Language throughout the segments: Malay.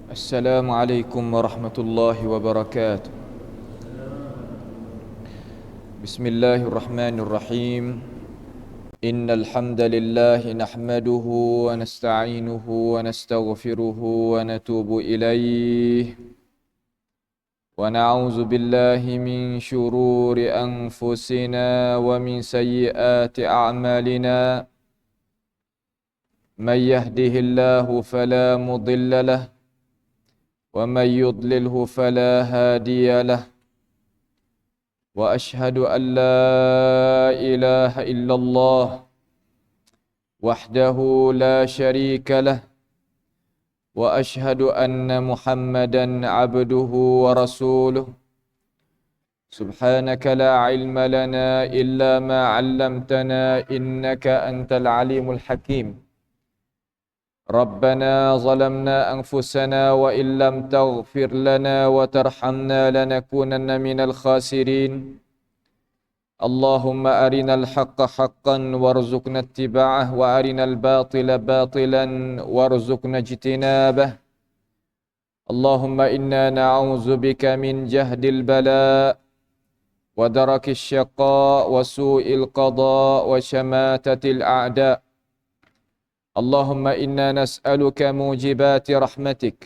Assalamualaikum warahmatullahi wabarakatuh. Bismillahirrahmanirrahim. Innal hamdalillah nahmaduhu wa nasta'inuhu wa nastaghfiruhu wa natubu ilayh. Wa na'udzu billahi min shururi anfusina wa min sayyiati a'malina. Man yahdihillahu fala mudilla lahu ومن يضلله فلا هادي له وأشهد أن لا إله إلا الله وحده لا شريك له وأشهد أن محمدا عبده ورسوله سبحانك لا علم لنا إلا ما علمتنا إنك أنت العليم الحكيم ربنا ظلمنا أنفسنا وإن لم تغفر لنا وترحمنا لنكونن من الخاسرين اللهم أرنا الحق حقا وارزقنا اتباعه وأرنا الباطل باطلا وارزقنا اجتنابه اللهم إنا نعوذ بك من جهد البلاء ودرك الشقاء وسوء القضاء وشماتة الأعداء اللهم إنا نسألك موجبات رحمتك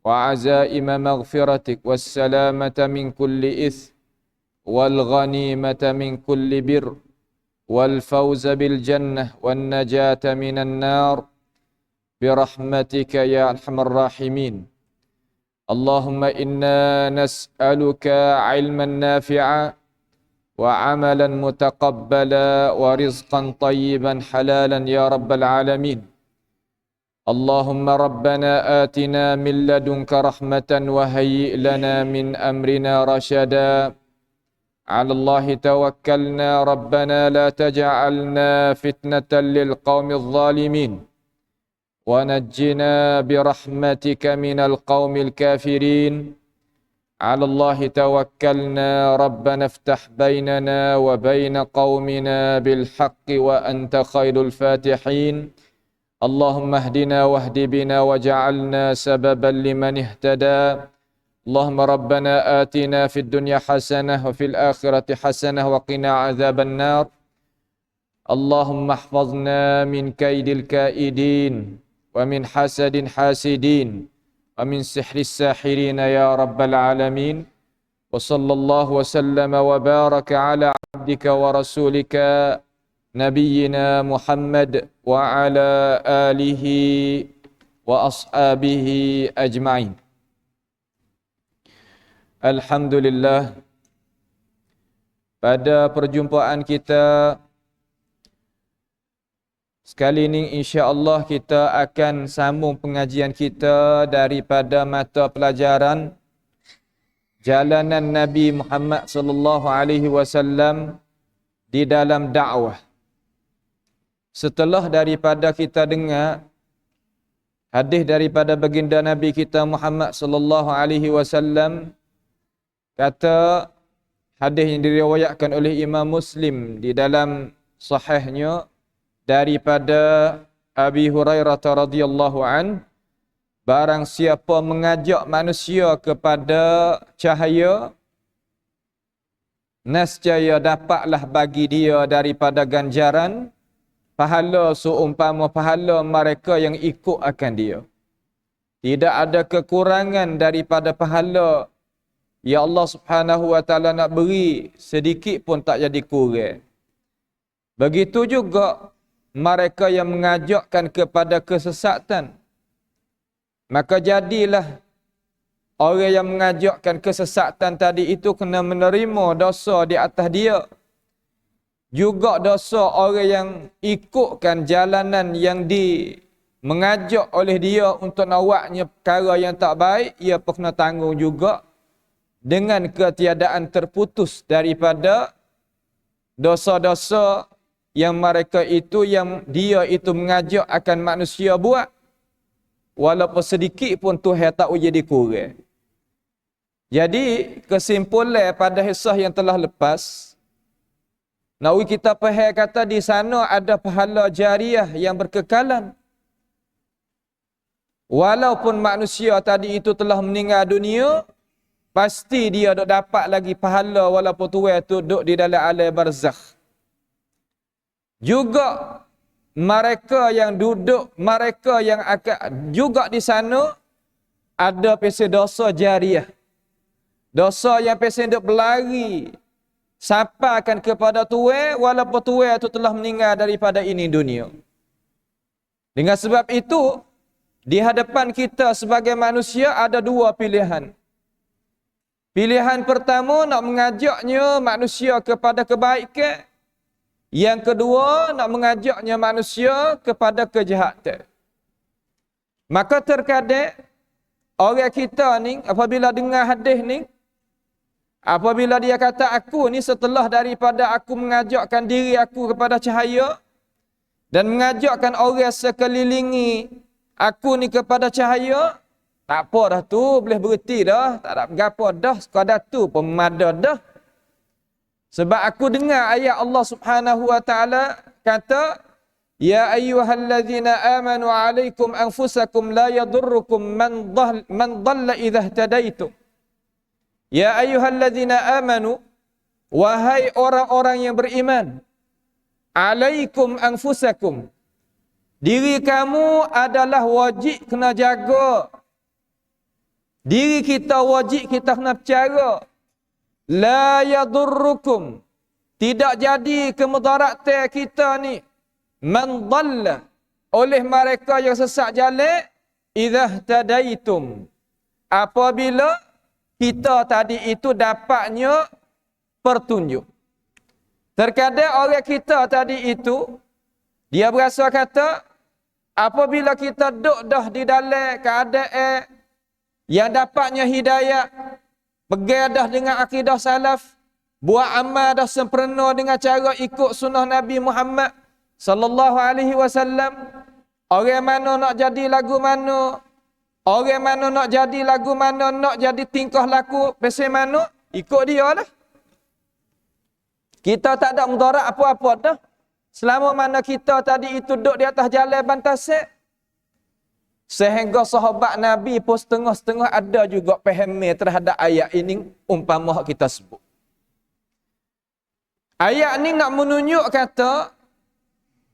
وعزائم مغفرتك والسلامة من كل إثم والغنيمة من كل بر والفوز بالجنة والنجاة من النار برحمتك يا أرحم الراحمين اللهم إنا نسألك علما نافعا وعملا متقبلا ورزقا طيبا حلالا يا رب العالمين اللهم ربنا آتنا من لدنك رحمة وهيئ لنا من أمرنا رشدا على الله توكلنا ربنا لا تجعلنا فتنة للقوم الظالمين ونجنا برحمتك من القوم الكافرين على الله توكلنا ربنا افتح بيننا وبين قومنا بالحق وأنت خير الفاتحين اللهم اهدنا واهد بنا وجعلنا سببا لمن اهتدى اللهم ربنا آتنا في الدنيا حسنة وفي الآخرة حسنة وقنا عذاب النار اللهم احفظنا من كيد الكائدين ومن حسد حاسدين ومن سحر الساحرين يا رب العالمين وصلى الله وسلم وبارك على عبدك ورسولك نبينا محمد وعلى آله وأصحابه أجمعين. Alhamdulillah, pada perjumpaan kita sekali ini insya-Allah kita akan sambung pengajian kita daripada mata pelajaran Jalanan Nabi Muhammad sallallahu alaihi wasallam di dalam dakwah. Setelah daripada kita dengar hadis daripada baginda Nabi kita Muhammad sallallahu alaihi wasallam, kata hadis yang diriwayatkan oleh Imam Muslim di dalam sahihnya daripada Abi Hurairah radhiyallahu an, barang siapa mengajak manusia kepada cahaya, nescaya dapatlah bagi dia daripada ganjaran pahala seumpama pahala mereka yang ikut akan dia. Tidak ada kekurangan daripada pahala ya Allah Subhanahu wa taala nak beri, sedikit pun tak jadi kurang. Begitu juga mereka yang mengajakkan kepada kesesatan, maka jadilah orang yang mengajakkan kesesatan tadi itu kena menerima dosa di atas dia. Juga dosa orang yang ikutkan jalanan yang mengajak oleh dia untuk nak buatnya perkara yang tak baik, ia pun kena tanggung juga dengan ketiadaan terputus daripada dosa-dosa yang mereka itu, yang dia itu mengajak akan manusia buat. Walaupun sedikit pun Tuhan tak jadi kurang. Jadi kesimpulan pada kisah yang telah lepas, Nawi kita faham kata di sana ada pahala jariah yang berkekalan. walaupun manusia tadi itu telah meninggal dunia, pasti dia dok dapat lagi pahala walaupun tua tu duduk di dalam alam barzakh. Juga mereka yang duduk, mereka yang akan juga di sana ada pesi dosa jariah. Dosa yang pesi dok berlari sampai akan kepada tua walaupun tua itu telah meninggal daripada ini dunia. Dengan sebab itu, di hadapan kita sebagai manusia ada dua pilihan. Pilihan pertama nak mengajaknya manusia kepada kebaikan. Yang kedua nak mengajaknya manusia kepada kejahatan. Maka terkadang orang kita ni apabila dengar hadis ni, apabila dia kata aku ni setelah daripada aku mengajakkan diri aku kepada cahaya dan mengajakkan orang sekelilingi aku ni kepada cahaya, tak apa dah tu, boleh berhenti dah, tak ada gapo dah, sekadar tu pun memada dah. Sebab aku dengar ayat Allah Subhanahu wa taala kata, ya ayyuhallazina amanu alaikum anfusakum la yadurrukum man dhalla idza ihtadaitum. Ya ayyuhallazina amanu, wahai orang-orang yang beriman, alaikum anfusakum, diri kamu adalah wajib kena jaga. Diri kita wajib kita kena bercara. La yadurrukum, tidak jadi kemudaratan kita ni, man dhalla, oleh mereka yang sesat jalan, idza ihtadaitum, apabila kita tadi itu dapatnya pertunjuk. Terkadang orang kita tadi itu, dia berasa kata, apabila kita duduk dah di dalam keadaan yang dapatnya hidayah, pegang dah dengan akidah salaf, buat amal dah sempurna dengan cara ikut sunnah Nabi Muhammad sallallahu alaihi wasallam. Orang mana nak jadi lagu mana, orang mana nak jadi lagu mana, nak jadi tingkah laku pesen mana, ikut dia lah. Kita tak ada mudarat apa-apa dah. Selama mana kita tadi itu duduk di atas jalan bantasan. Sehingga sahabat Nabi pun setengah-setengah ada juga pahami terhadap ayat ini umpama kita sebut. Ayat ni nak menunjuk kata,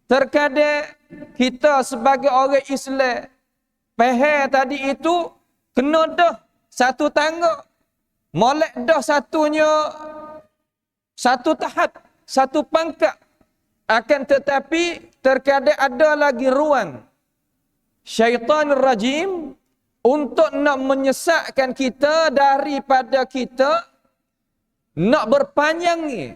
terkadang kita sebagai orang Islam, faham tadi itu kena dah satu tangga, molek dah satu tahap, satu pangkat. Akan tetapi terkadang ada lagi ruang syaitan rajim untuk nak menyesatkan kita daripada kita nak berpanjangi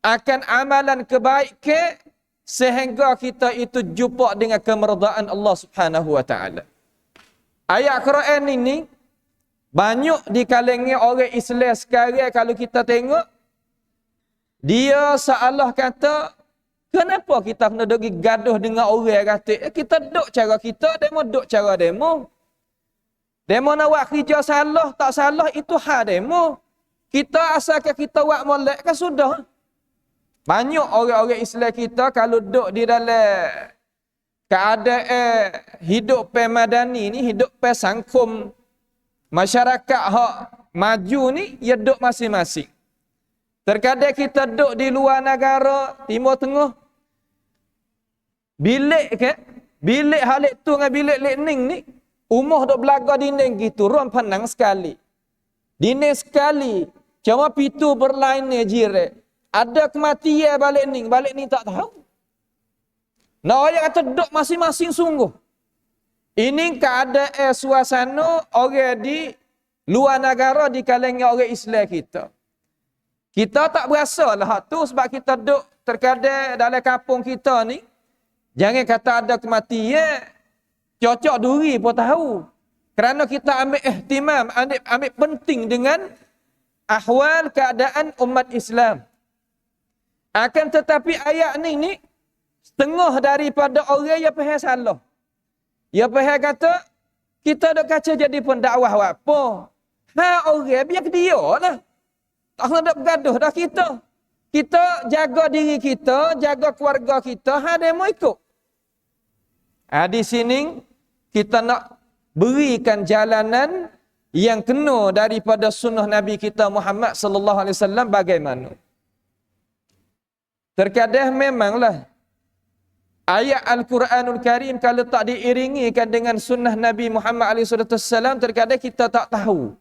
akan amalan kebaikan sehingga kita itu jumpa dengan kemeridaan Allah Subhanahu wa taala. Ayat Quran ini banyak di kalangan orang Islam sekarang kalau kita tengok, dia seolah kata, kenapa kita kena duduk gaduh dengan orang kata, kita duduk cara kita, demo duduk cara demo. Demo nak buat kerja salah, tak salah, itu hak demo. Kita asalkan kita buat molek kan sudah. Banyak orang-orang Islam kita kalau duduk di dalam keadaan hidup pemadani ni, hidup pesangkum masyarakat hak maju ni, ya duduk masing-masing. Terkadang kita duduk di luar negara, Timur Tengah, bilik ke? Bilik halik tu dengan bilik lekning ni, umur duk belaga dinding gitu, ruang pandang sekali. Dinding sekali, cuma pintu berlain jirat. Ada kematian balik ni tak tahu. Nah, orang kata duduk masing-masing sungguh. Ini keadaan suasana orang di luar negara di kalangan orang Islam kita. Kita tak berasa lah tu sebab kita duduk terkadang dalam kampung kita ni. Jangan kata ada kematian, cocok duri pun tahu. Kerana kita ambil ihtimam, ambil penting dengan ahwal keadaan umat Islam. Akan tetapi ayat ni setengah daripada orang yang faham salah. Ya faham kata, kita dok kaca jadi pendakwah apa? Ha orang biar ke dia lah. Tak nak bergaduh dah kita. Kita jaga diri kita, jaga keluarga kita, ha demo ikut. Di sini kita nak berikan jalanan yang kena daripada sunnah Nabi kita Muhammad sallallahu alaihi wasallam bagaimana. Terkadang memanglah ayat Al-Quranul Karim kalau tak diiringikan dengan sunnah Nabi Muhammad SAW, terkadang kita tak tahu.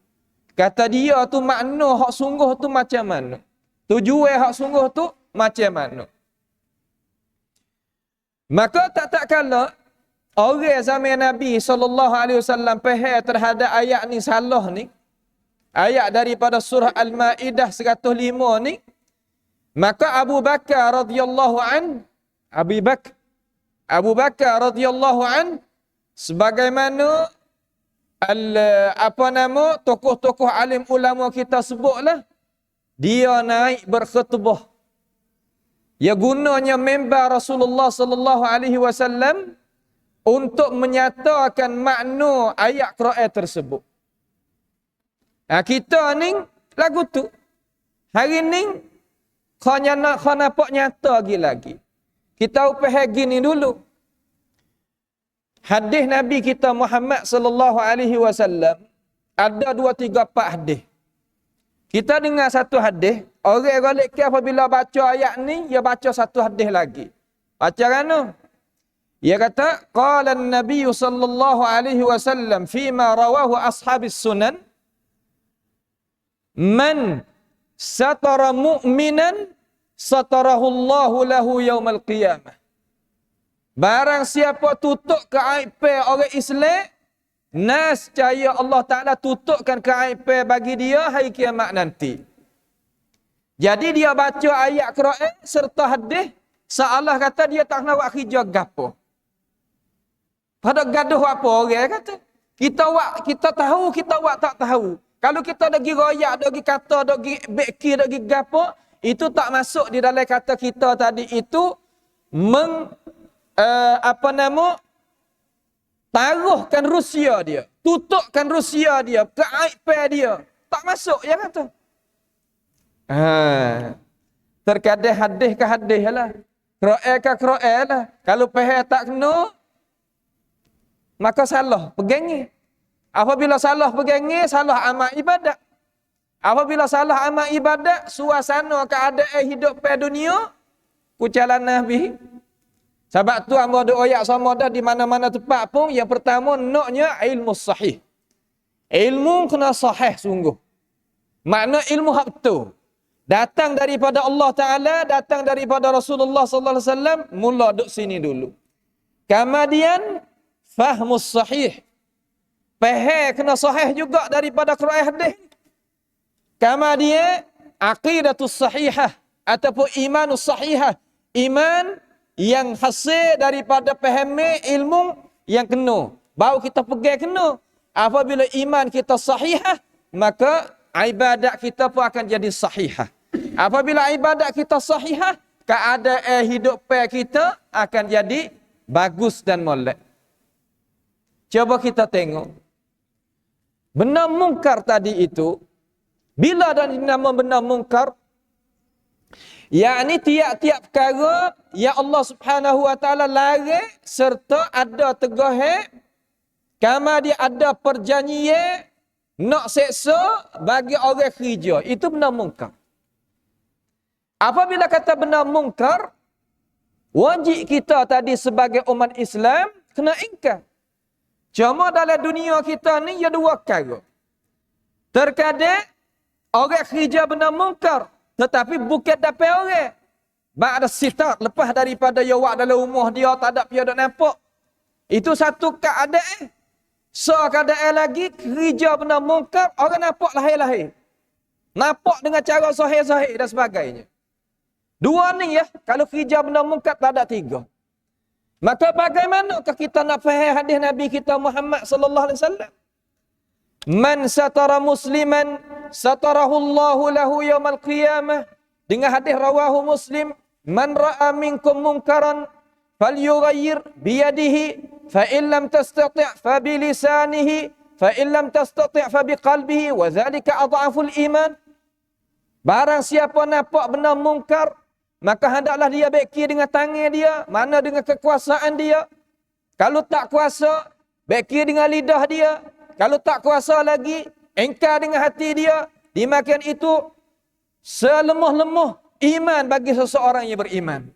Kata dia tu makna hak sungguh tu macam mana. Tujuan hak sungguh tu macam mana. Maka tak kala orang zaman Nabi SAW faham terhadap ayat ni salah ni. Ayat daripada surah Al-Ma'idah 105 ni. Maka Abu Bakar radhiyallahu an, Abu Bakar radhiyallahu an sebagaimana tokoh-tokoh alim ulama kita sebutlah, dia naik berkhutbah. Ya gunanya mimbar Rasulullah sallallahu alaihi wasallam untuk menyatakan makna ayat Quran tersebut. Kita ni lagu tu hari ni kau nampak nyata lagi. Kita upah gini dulu. Hadis Nabi kita Muhammad sallallahu alaihi wasallam ada 2, 3, 4 hadis. Kita dengar satu hadis, orang golek apabila baca ayat ni, dia baca satu hadis lagi. Baca kan? Dia kata, qala an-nabiy sallallahu alaihi wasallam fima rawahu ashabis sunan, man satara mu'minan satarahullahu lahu yaumal qiyamah. Barang siapa tutup keaiban orang Islam, nescaya Allah Ta'ala tutupkan keaiban bagi dia hari kiamat nanti. Jadi dia baca ayat Quran serta hadis, seolah kata dia tak nak buat kerja gapo. Pada gaduh apa orang kata. Kita tahu, kita buat tak tahu. Kalau kita dah pergi royak, dah pergi kata, dah pergi beki, dah pergi gapo, itu tak masuk di dalam kata kita tadi itu taruhkan Rusia dia, tutupkan Rusia dia, keaiban dia. Tak masuk ya kata. Terkadang hadis ke hadis lah. Quran ke Quran lah. Kalau faham tak kena, maka salah pegangnya. Apabila salah pegangnya, salah amal ibadat. Apabila salah amal ibadat, suasana keadaan hidup pada dunia, kucalan Nabi. Sebab tu hamba doa ayat sama dah di mana-mana tempat pun, yang pertama naknya ilmu sahih. Ilmu kena sahih sungguh. Makna ilmu hak betul. Datang daripada Allah Ta'ala, datang daripada Rasulullah sallallahu alaihi wasallam, mula duduk sini dulu. Kemudian fahmus sahih. Faham kena sahih juga daripada Quran hadis. Kemudian aqidatus sahihah ataupun imanus sahihah, iman yang hasil daripada fahami ilmu yang kena. Baru kita pegang kena. Apabila iman kita sahihah, maka ibadat kita pun akan jadi sahihah. Apabila ibadat kita sahihah, keadaan hidup kita akan jadi bagus dan molek. Coba kita tengok. Benar mungkar tadi itu, bila dan nama benar mungkar, yakni tiap-tiap perkara yang Allah Subhanahu wa taala larang serta ada tegahan, kama dia ada perjanjian nak seksa bagi orang kerja, itu benar mungkar. Apabila kata benar mungkar, wajib kita tadi sebagai umat Islam kena ingkar. Cuma dalam dunia kita ni ada dua perkara. Terkadang orang kerja benar mungkar, tetapi bukan dapat orang. Ba'da sitar, lepas daripada yawak dalam rumah dia tak ada piada nampak. Itu satu keadaan. So keadaan lagi, kerja benar mungkar, orang nampak lahir-lahir. Nampak dengan cara sahih-sahih dan sebagainya. Dua ni ya, kalau kerja benar mungkar tak ada tiga. Maka bagaimanakah kita nak faham hadis Nabi kita Muhammad sallallahu alaihi wasallam? Man satara musliman satarahu Allahu lahu yaumal qiyamah. Dengan hadis rawahu Muslim, man ra'a minkum munkaran falyughayyir biyadihi fa in lam tastati' fa bi lisanihi fa in lam tastati' fa bi qalbihi wa dhalika adhaful iman. Barang siapa nampak benar mungkar, maka hendaklah dia beki dengan tangan dia, mana dengan kekuasaan dia. Kalau tak kuasa, beki dengan lidah dia. Kalau tak kuasa lagi, engkar dengan hati dia. Dimakan itu selemah-lemah iman bagi seseorang yang beriman.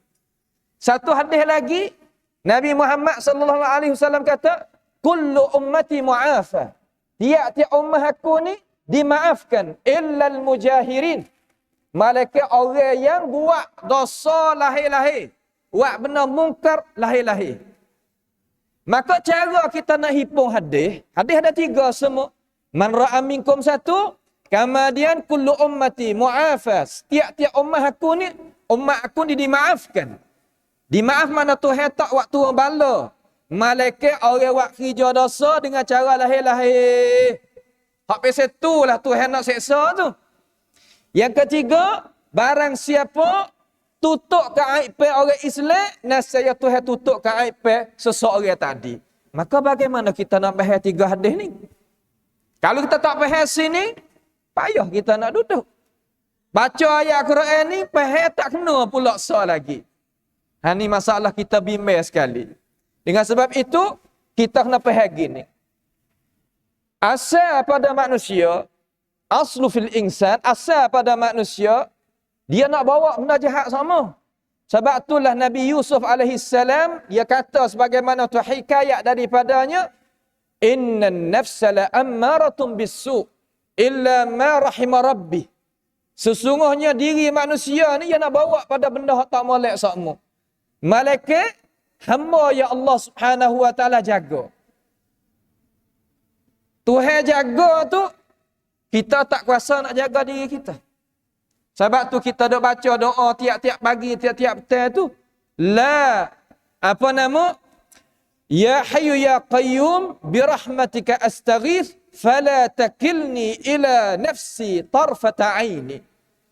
Satu hadis lagi, Nabi Muhammad sallallahu alaihi wasallam kata, "Kullu ummati mu'afa." Tiap-tiap ummah aku ni dimaafkan illal mujahirin. Malaikat orang yang buat dosa lahir-lahir, buat benda mungkar lahir-lahir. Maka cara kita nak hipung hadis ada 3 semua. Man ra'a minkum satu, kemudian kullu ummati mu'afas. Tiap-tiap ummah aku ni dimaafkan. Dimaaf mana Tuhan tak waktu orang bala. Malaikat orang buat kerja dosa dengan cara lahir-lahir. Hak pasal itulah Tuhan nak seksa tu. Yang ketiga, barang siapa tutup ke aib orang Islam, nasaya Tuhan tutup ke aib seseorang tadi. Maka bagaimana kita nak faham 3 hadis ni? Kalau kita tak faham sini, payah kita nak duduk. Baca ayat Quran ni, faham tak kena pula sah lagi. Ini masalah kita bimbang sekali. Dengan sebab itu, kita kena faham gini. Asal pada manusia, aslu fil insan, asal pada manusia, dia nak bawa benda jahat sama. Sebab itulah Nabi Yusuf alaihissalam, dia kata sebagaimana tu hikayat daripadanya, Innan nafsa la ammaratun bisu' illa ma rahima rabbi. Sesungguhnya diri manusia ni yang nak bawa pada benda yang tak molek sakmo. Malaikat hamba ya Allah Subhanahu wa taala jaga. Tuhan jaga tu, kita tak kuasa nak jaga diri kita. Sebab tu kita dok baca doa tiap-tiap pagi, tiap-tiap petang tu. Ya Hayyu Ya Qayyum birahmatika astaghith fala takilni ila nafsi tarfata aini.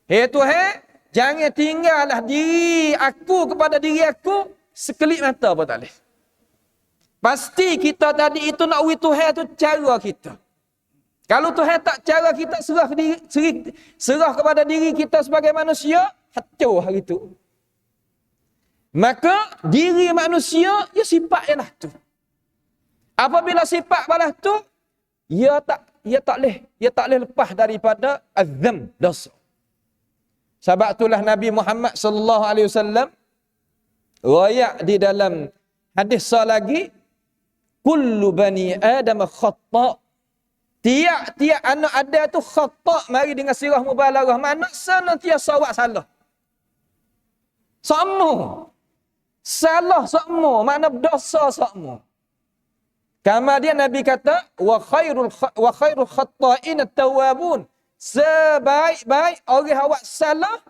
Hei Tuhan, jangan tinggallah diri aku kepada diri aku sekelip mata pun tak boleh. Pasti kita tadi itu nak uji Tuhan tu cara kita. Kalau Tuhan tak cara kita serah kepada diri kita sebagai manusia, hancur hari itu. Maka diri manusia ia sifat ialah tu. Apabila sifat balas tu, ia tak boleh lepas daripada azam, dosa. Sebab itulah Nabi Muhammad sallallahu alaihi wasallam riwayat di dalam hadis lagi, kullu bani adam khata'. Tiap-tiap anak ada tu khata', mari dengan sirah mubalaghah, makna senantiasa buat salah. Salah semua, makna dosa semua. Kemudian Nabi kata, wa khairul khatta'in at-tawwabun. Sebaik-baik orang awak salah,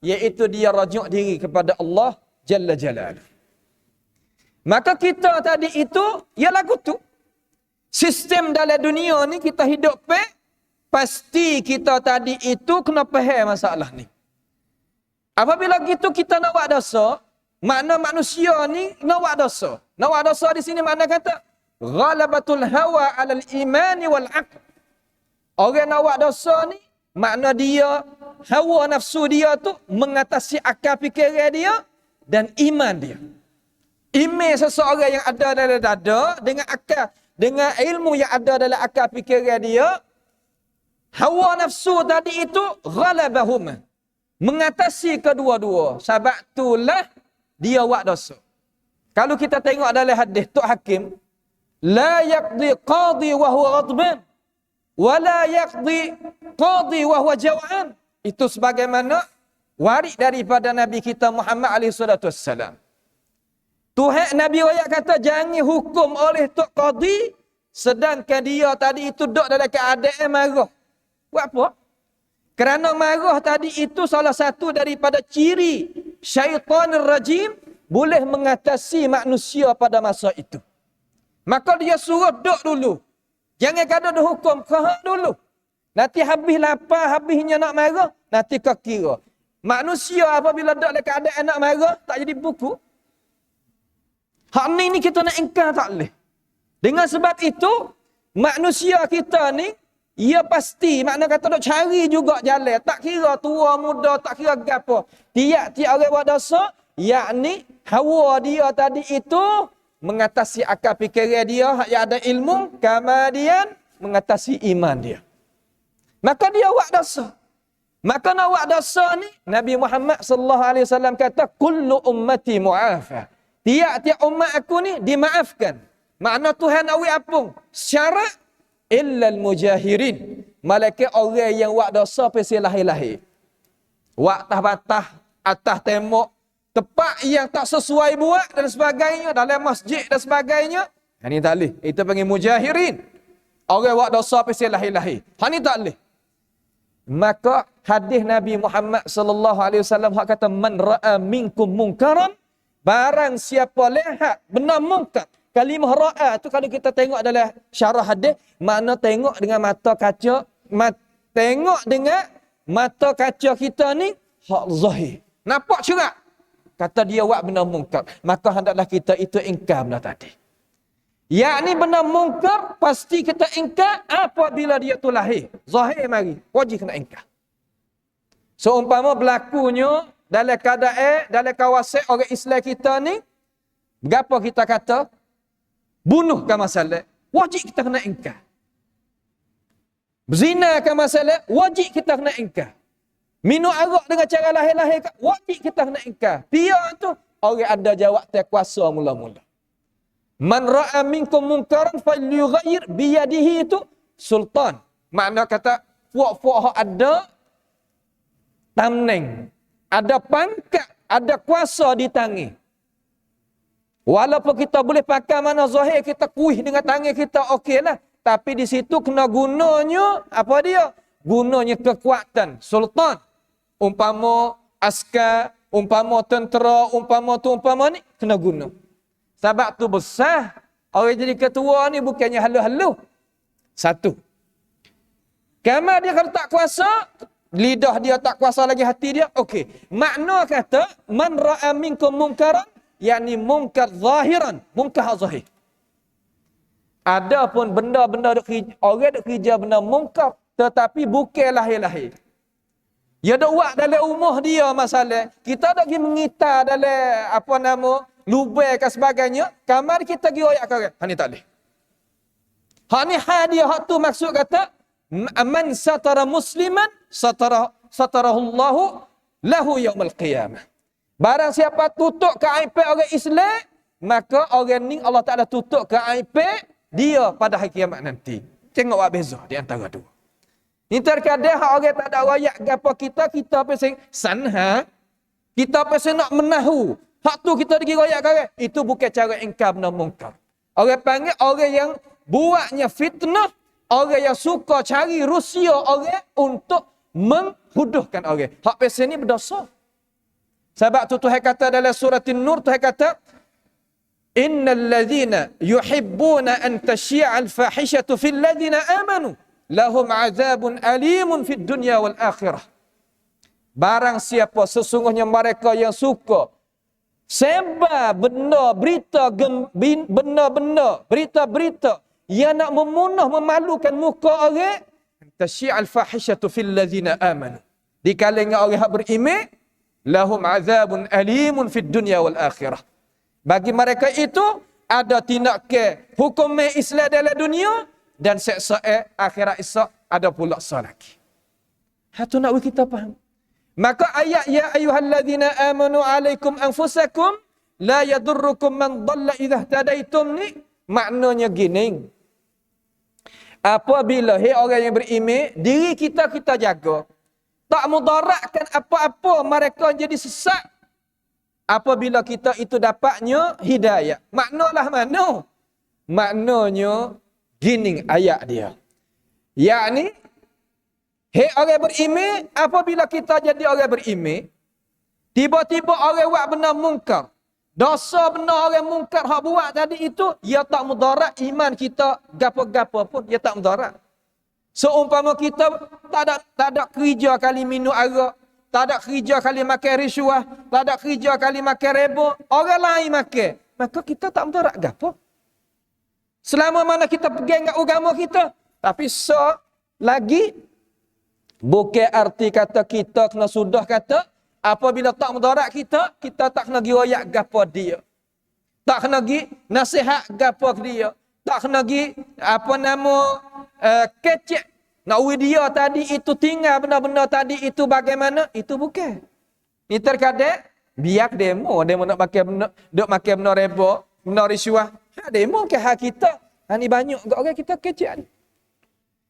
iaitu dia rajuk diri kepada Allah Jalla Jalaluh. Maka kita tadi itu, ya lagu tu. Sistem dalam dunia ni kita hidup pasti kita tadi itu kena faham masalah ni. Apabila gitu kita nak buat dosa, makna manusia ni nak buat dosa. Nak buat dosa di sini makna kata ghalabatul hawa 'alal imani wal 'aql. Orang nak buat dosa ni makna dia hawa nafsu dia tu mengatasi akal fikiran dia dan iman dia. Iman seseorang yang ada dalam dada dengan akal, dengan ilmu yang ada dalam akal fikiran dia, hawa nafsu tadi itu ghalabahum, mengatasi kedua-dua. Sebab itulah dia buat dosa. Kalau kita tengok dalam hadis Tok Hakim, la yaqdi qadi wa huwa ghadban wa la yaqdi qadi wa huwa jaw'an. Itu sebagaimana waris daripada Nabi kita Muhammad alaihi salatu wassalam. Tuhan Nabi ayat kata jangan hukum oleh tok qadi sedangkan dia tadi itu duduk dalam keadaan marah. Buat apa? Kerana marah tadi itu salah satu daripada ciri syaitanir rajim boleh mengatasi manusia pada masa itu. Maka dia suruh duduk dulu. Jangan kada ada hukum, kahak dulu. Nanti habis lapar, habisnya nak marah, nanti kau kira. Manusia apabila duduk dalam keadaan nak marah, tak jadi buku. Hak ni kita nak ingkar tak boleh. Dengan sebab itu, manusia kita ni, ia pasti, makna kata dok cari juga jalan. Tak kira tua, muda, tak kira gapo. Tiap-tiap orang buat dosa, yakni hawa dia tadi itu mengatasi akal fikiran dia, hak yang ada ilmu, kemudian mengatasi iman dia. Maka dia buat dosa. Maka nak buat dosa ni, Nabi Muhammad sallallahu alaihi wasallam kata, kullu ummati mu'afa. Tiap-tiap umat aku ni dimaafkan. Makna Tuhan nak apung. Syarat illa al-mujahirin. Malaikat orang yang buat dosa pasal lahir-lahir. Buat atas batah, atas tembok, tempat yang tak sesuai buat dan sebagainya, dalam masjid dan sebagainya. Ini tak boleh. Itu panggil mujahirin. Orang buat dosa pasal lahir-lahir. Ini tak boleh. Maka hadis Nabi Muhammad sallallahu alaihi wasallam hak kata man ra'a minkum munkaran, barang siapa lihat benda mungkar. Kalimah ra'a tu kalau kita tengok dalam syarah hadis, makna tengok dengan mata kaca, tengok dengan mata kaca kita ni hak zahir. Nampak cerah. Kata dia buat benda mungkar, maka hendaklah kita itu ingkar benda tadi. Yakni benda mungkar pasti kita ingkar apabila dia tu lahir. Zahir mari, wajib kena ingkar. Seumpama berlakunya dalam keadaan, dalam kawasan orang Islam kita ni, berapa kita kata? Bunuhkan masalah, wajib kita kena ingkar. Berzinakan masalah, wajib kita kena ingkar. Minum arak dengan cara lahir-lahir, wajib kita kena ingkar. Dia tu, orang ada jawab terkuasa mula-mula. Man ra'a minkum munkaran falyughayyir biyadihi itu sultan. Makna kata puak-puak ada tamneng, ada pangkat, ada kuasa di tangan. Walaupun kita boleh pakai mana zahir kita kuih dengan tangan kita okeylah, tapi di situ kena gunanya apa dia? Gunanya kekuatan sultan. Umpama askar, umpama tentera, umpama ni kena guna. Sebab tu besar, orang jadi ketua ni bukannya halu-halu. Satu. Kamar dia kalau tak kuasa, lidah dia tak kuasa lagi hati dia, okey. Makna kata, man ra'a minkum munkaran, yakni munkar zahiran, munkar zahir. Ada pun benda-benda orang duk kerja benda munkar, tetapi bukan lahir-lahir. Dia duk buat dalam rumah dia masalah. Kita duk pergi mengitar dalam apa nama, lubai ke sebagainya, kamar kita pergi royak orang. Ini tak boleh. Hak ni hadiah, hak tu maksud kata, man satara musliman, satarahullahu lahu yaumal qiyamah. Barang siapa tutup keaiban orang Islam, maka orang ni Allah Ta'ala tutup keaiban dia pada hari kiamat nanti. Tengok apa beza di antara dua. Ni terkadang orang tak ada royak gapo kita pasal sanha, kita pasal nak menahu. Hak tu kita pergi royak orang. Itu bukan cara ingkar benda mungkar. Orang panggil orang yang buatnya fitnah, orang yang suka cari rusia orang untuk menghuduhkan orang. Hak pasal ni berdosa. Sebab tu Tuhan kata dalam surah An-Nur, Tuhan kata, innal ladzina yuhibbuna an tasyi'al fahishatu fil ladzina amanu lahum azabun alimun fid dunya wal akhirah. Barang siapa sesungguhnya mereka yang suka sebar berita-berita yang nak memunah, memalukan muka orang, tasyi'al fahishatu fil ladzina amanu. Di kalangan orang yang beriman, lahum azabun alimun fid dunya wal akhirah. Bagi mereka itu ada tindakan hukum Islam dalam dunia dan seksa akhirat esok ada pula lagi. Hatu nak kita faham. Maka ayat ya ayyuhalladzina amanu alaikum anfusakum la yadurrukum man dhalla idza tadaitum ni maknanya gini. Apabila orang yang beriman, diri kita jaga. Tak mudaratkan apa-apa mereka jadi sesat. Apabila kita itu dapatnya hidayah. Maknalah mana? Maknanya gini ayat dia. Yakni, hei orang beriman, apabila kita jadi orang beriman, tiba-tiba orang buat benda mungkar. Dosa benda orang mungkar hak buat tadi itu, ia tak mudarat iman kita, gapo-gapo pun, ia tak mudarat. Seumpama kita tak ada kerja kali minum arak, tak ada kerja kali makan riswah, tak ada kerja kali makan reba, orang lain makan, maka kita tak mudarat gapo. Selama mana kita pegang agama kita, tapi lagi bukan arti kata kita kena sudah kata apabila tak mudarat kita tak kena giroyak gapo dia. Tak kena gi nasihat gapo ke dia. Tak kena gi kecek. Nak dia tadi itu tinggal benda-benda tadi itu bagaimana? Itu bukan. Ni terkadang biar demo nak pakai benda, duk pakai benda reba, benda risuah. Demo ke hak kita. Ni banyak gak orang kita kecek ni.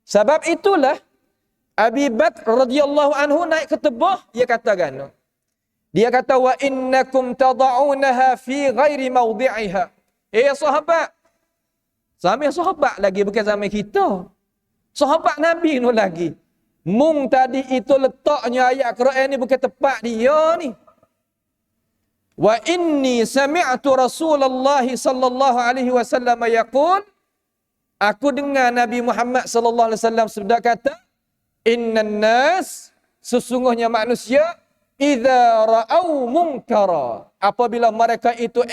Sebab itulah Abi Bakr radhiyallahu anhu naik ke tebah, dia kata gano. Dia kata wa innakum tad'unaha fi ghairi mawdi'iha. Sahabat. Zaman sahabat lagi bukan zaman kita. Sahabat Nabi nu lagi. Mung tadi itu letaknya ayat Quran ni bukan tepat dia ni. Wa inni sami'tu Rasulullah sallallahu alaihi wasallam yaqul, aku dengar Nabi Muhammad sallallahu alaihi wasallam sabda kata, innan nas, sesungguhnya manusia, idza ra'au munkara, apabila mereka itu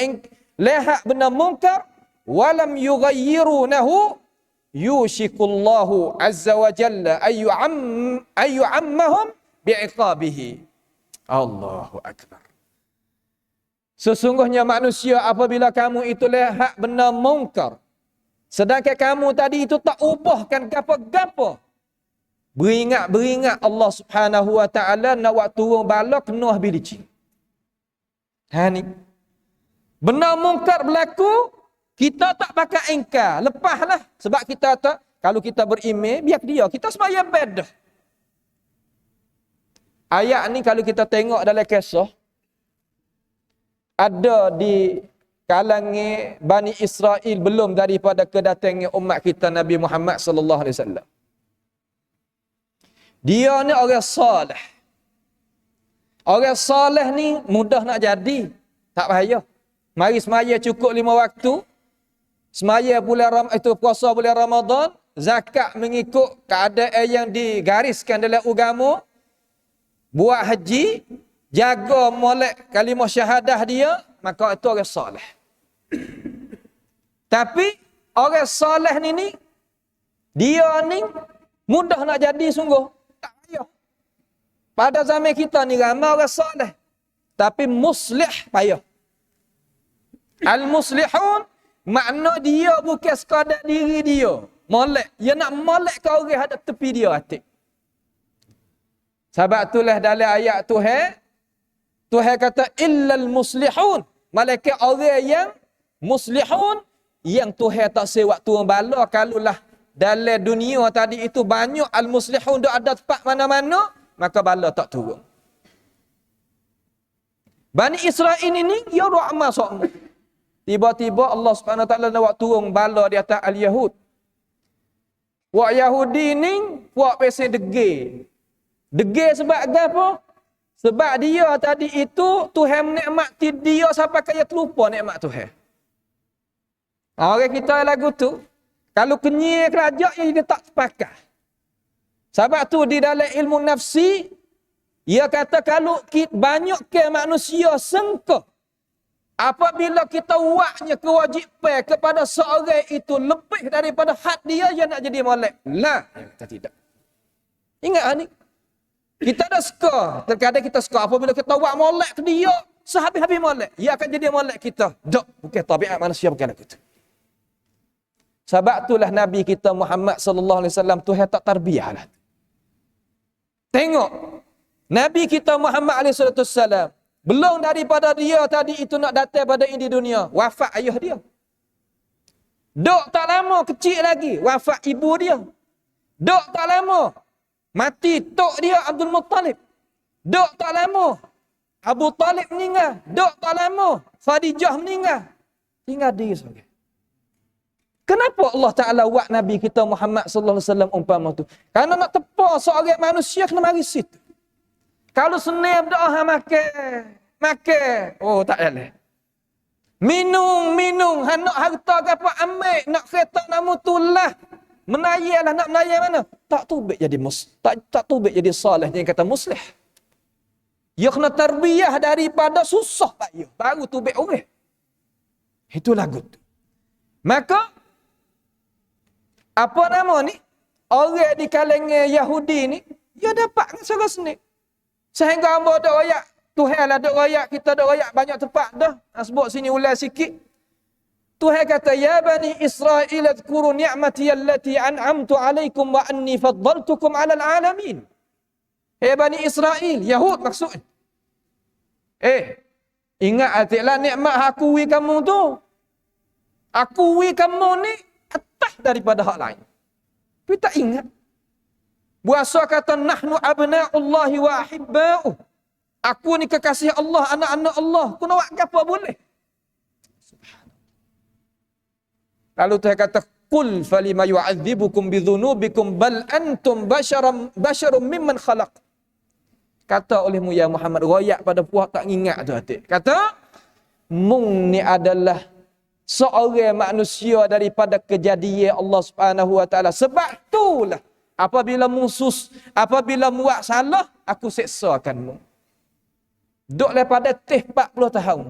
lihat benda munkar, walam yughayyirunahu, yushikullahu azza wa jalla ayyu'ammahum bi'iqabihi. Allahu akbar. Sesungguhnya manusia apabila kamu itu lihat benda munkar, sedangkan kamu tadi itu tak ubahkan gapo-gapo, beringat Allah Subhanahu wa taala nak buat turun bala kena habis licin. Ni. Benda mungkar berlaku, kita tak pakai ingkar, lepaslah. Sebab kita tak, kalau kita berimej, biar dia, kita semaya bedah. Ayat ni kalau kita tengok dalam kisah, ada di kalangan Bani Israel belum daripada kedatangan umat kita Nabi Muhammad sallallahu alaihi wasallam. Dia ni orang soleh. Orang soleh ni mudah nak jadi. Tak payah. Mari semaya cukup 5 waktu. Semaya puasa bulan Ramadan. Zakat mengikut keadaan yang digariskan dalam agama. Buat haji. Jaga molek kalimah syahadah dia. Maka itu orang soleh. Tapi orang soleh ni dia ni mudah nak jadi sungguh. Pada zaman kita ni ramai orang soleh. Tapi muslih payah. Al-muslihun, makna dia bukan sekadar diri dia. Molek. Dia nak molek ke orang hadap tepi dia atik. Sebab itulah dalam ayat Tuhan kata, illal muslihun. Malaikat orang yang muslihun, yang Tuhan tak sewak turun bala. Kalulah dalam dunia tadi itu banyak al-muslihun dia ada tempat mana-mana, maka bala tak turun. Bani Israel ini, dia rahmah sokmu. Tiba-tiba Allah Subhanahu Wa Taala nak turun bala di atas al-Yahud. Wak Yahudi ni, wak pesen degil. Degil sebab apa? Sebab dia tadi itu, Tuhan menikmati dia sampai kaya terlupa nikmat Tuhan. Orang kita lagu tu, kalau kenyir kerajaan, dia tak sepakat. Sebab tu di dalam ilmu nafsi, ia kata kalau banyak ke manusia sengkeh, apabila kita buatnya kewajipan kepada seorang itu lebih daripada had dia nak jadi molek. Lah, kita tidak. Ingat ni. Kita dah suka. Terkadang kita suka apabila kita buat molek ke dia, sehabis-habis molek, ia akan jadi molek kita. Tak, bukan tabiat manusia bukan begitu. Sebab itulah Nabi kita Muhammad sallallahu alaihi wasallam Tuhan tak tarbiyahlah. Tengok, Nabi kita Muhammad alaihi wasallam belum daripada dia tadi itu nak datang pada ini dunia, wafat ayah dia. Dok tak lama kecil lagi, wafat ibu dia. Dok tak lama mati tok dia Abdul Muttalib. Dok tak lama Abu Talib meninggal. Dok tak lama Khadijah meninggal. Tinggal dia sebagai. Kenapa Allah Ta'ala buat Nabi kita Muhammad sallallahu alaihi wasallam umpama tu? Karena nak tepa seorang manusia kena mari situ. Kalau senang berdoa makan. Oh tak boleh. Minum. Nak harta ke apa ambil. Nak kereta nak mutulah. Menayar nak menayar mana? Tak tubik jadi tak tubik jadi salih. Dia kata muslih. Dia kena tarbiyah daripada susah payah. Baru tubik orang. Itu lagu tu. Maka apa nama ni? Orang di kalangan Yahudi ni, dia dapat secara seni. Sehingga hamba ada royak, Tuhan lah ada royak, kita ada royak banyak tempat dah. Nak sebut sini ulas sikit. Tuhan kata, ya bani Israel adhkuru ni'mati allati an'amtu alaikum wa anni faddaltukum 'alal 'alamin. Hei bani Israel, Yahud maksud. Ingat atiklah nikmat aku wi kamu tu. Aku wi kamu ni atas daripada hak lain. Tapi tak ingat. Puasa kata nahnu abna'ullahi wa ahibba'uh. Aku ni kekasih Allah, anak-anak Allah. Aku nak buat apa boleh? Lalu Tuhan kata, qul falima yu'adzibukum bidhunubikum bal antum basyarum mimman khalaq. Kata olehmu ya Muhammad, royak pada puak tak ingat tu hati. Kata, mung ni adalah seorang manusia daripada kejadian Allah Subhanahu wa taala. Sebab itulah apabila apabila buat salah, aku seksakan mu. Duk daripada teh 40 tahun.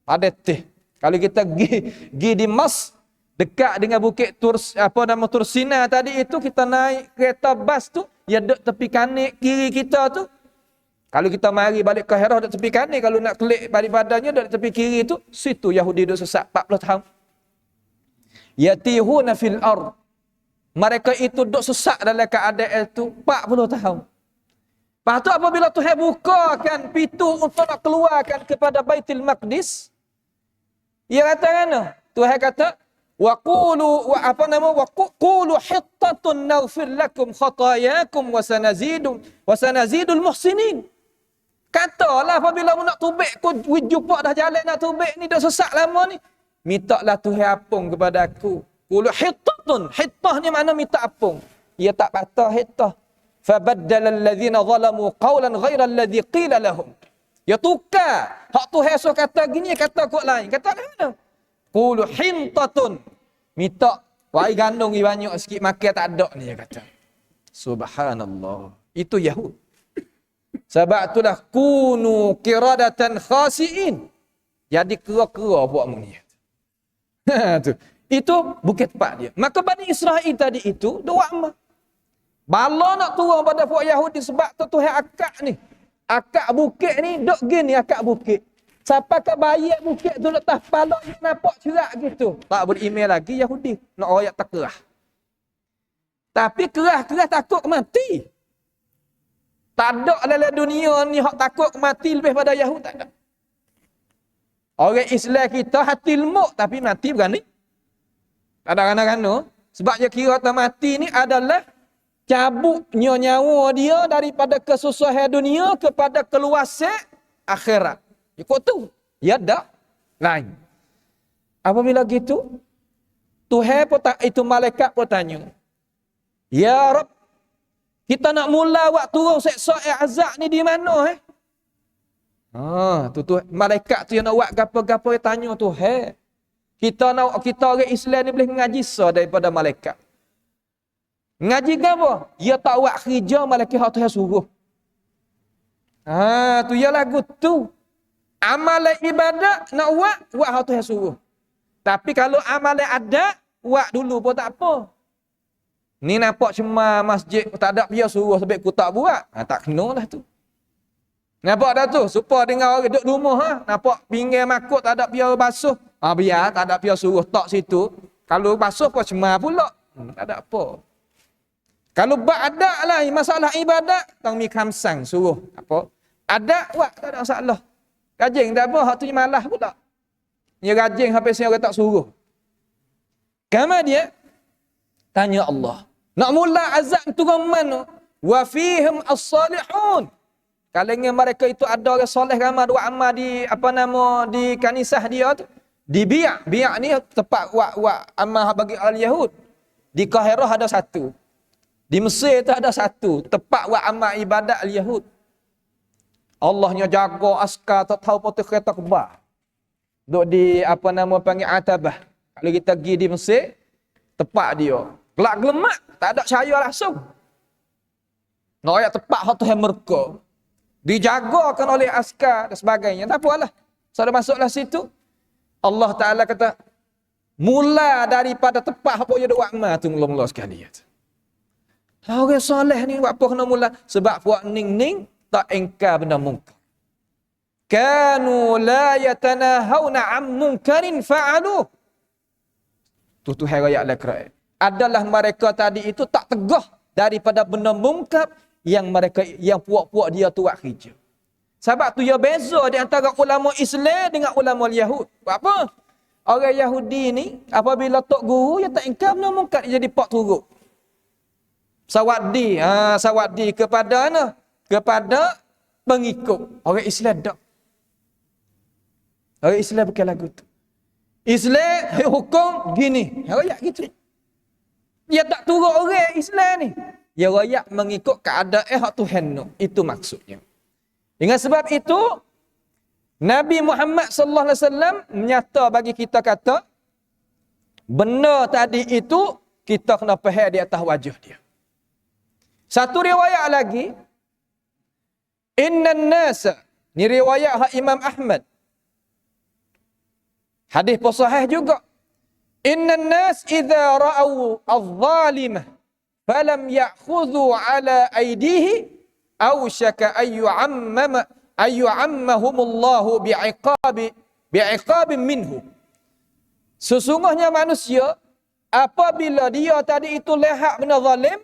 Ada teh. Kalau kita pergi di Mas dekat dengan bukit Tursina tadi itu, kita naik kereta bas tu, ya duk tepi kanan kiri kita tu. Kalau kita mari balik ke Herah duk tepi kanan, kalau nak kelik balik badannya duk tepi kiri tu, situ Yahudi duk sesat 40 tahun. Yatihuna fil ard. Mereka itu duk sesat dalam keadaan itu 40 tahun. Lepas tu apabila Tuhan bukakan pintu untuk nak keluarkan kepada Baitul Maqdis, ia kata mana? Tuhan kata, wa qulu hittatun naghfir lakum khatayakum wa sanazidul muhsinin. Katalah apabila mu nak tubik, ku jumpa dah jalan nak tubik ni, dah sesat lama ni, mintalah Tuhan apung kepada aku. Qulu hittatun. Hittah ni mana minta apung. Ia tak patah hittah. Fabaddala alladhina zalamu qawlan ghaira alladhi qila lahum. Ya tukar. Hak Tuhan so kata gini, kata kok lain. Kata mana? Qulu hintatun. Minta wai gandung ni banyak sikit, makan tak ada ni, dia kata. Subhanallah. Itu Yahud. Sebab itulah kunu qiradatan khasiin. Jadi kera-kera buat mu ni. Tu. Itu bukit tempat dia. Maka Bani Israel tadi itu doa amal. Bala nak turun pada puak Yahudi sebab tu Tuhan akak ni. Akak bukit ni dok gini akak bukit. Siapa ke bayar bukit tu letak kepala nampak cerak gitu. Tak boleh email lagi Yahudi. Nak royak tak kerah. Tapi kerah takut mati. Tak ada dalam dunia ni hak takut mati lebih pada Yahudi, tak ada. Orang Islam kita hati lemuk tapi mati berani. Tak ada kena-kena. Sebab dia kira tak mati ni adalah cabutnya nyawa dia daripada kesusahan dunia kepada keluasan akhirat. Ikut tu. Ya tak? Lain. Apabila gitu, Tuhan pun tak, itu malaikat pun tanya. Ya Rab, kita nak mula waktu turun seksa azab ni di mana tu malaikat tu yang nak buat gapo-gapo dia tanya Tuhan. Kita orang Islam ni boleh ngaji daripada malaikat. Ngaji apa? Dia tak buat kerja malaikat hak Tuhan suruh. Tu ya lagu tu. Amalan ibadat nak buat hak Tuhan suruh. Tapi kalau amalan adat, buat dulu pun tak apa. Ni nampak cuma masjid tak ada dia suruh sebab aku tak buat. Tak kena lah tu. Nampak dah tu? Supaya dengan orang duduk rumah nampak pinggir makut tak ada dia basuh. Biar tak ada dia suruh tak situ. Kalau basuh pun cuma pula. Tak ada apa. Kalau ada lah masalah ibadat, tang mi khamsang suruh apa? Ada buat tak ada masalah. Rajin tak apa, hak tu malah pula. Dia rajin sampai saya orang tak suruh. Kemudian tanya Allah, nak mula azab turun mana? Wa fihim as-salihun. Kalangan mereka itu ada orang soleh ramai dua amal di di kanisah dia tu. Di Biak. Biak ni tempat buat amal bagi al-Yahud. Di Kahirah ada satu. Di Mesir tu ada satu. Tempat buat amal ibadat al-Yahud. Allahnya jaga askar tak tahu potong kereta kebal. Duk di panggil Atabah. Kalau kita pergi di Mesir, tempat dia. Gelak gelemak, tak ada cahaya langsung. Nak ayat tempat hak Tuhan mereka. Dijagakan oleh askar dan sebagainya. Tak apalah. Sudah masuklah situ. Allah Ta'ala kata, mula daripada tempat apa yang buat amal tu mula-mula sekali. Orang soleh ni buat apa kena mula? Sebab buat ning-ning, tak engkar benda mungkar. Kanu la yatanahawna am munkarin fa'aluh. Tu Tuhan raya al-Quran. Adalah mereka tadi itu tak tegah daripada benda mungkar yang mereka yang puak-puak dia tu buat kerja. Sebab tu ya beza di antara ulama Islam dengan ulama Yahud. Apa? Orang Yahudi ni apabila tok guru dia tak ingkar benda mungkar dia jadi pak turut. Sawadi kepada mana? Kepada pengikut. Orang Islam tak. Orang Islam bukan lagu tu. Islam hukum gini. Rakyat gitu. Dia tak turut orang Islam ni. Dia rakyat mengikut keadaan hak Tuhan tu. Itu maksudnya. Dengan sebab itu Nabi Muhammad sallallahu alaihi wasallam menyata bagi kita kata benda tadi itu kita kena faham di atas wajah dia. Satu riwayat lagi, innan nasa, ni riwayat hak Imam Ahmad. Hadis pun sahih juga. Innan nas idza ra'au adh-dhalimah falam ya'khudhu ala aydihi awshaka ayyu'ammahumullahu bi'iqabin minhu. Sesungguhnya manusia apabila dia tadi itu lihat benda zalim,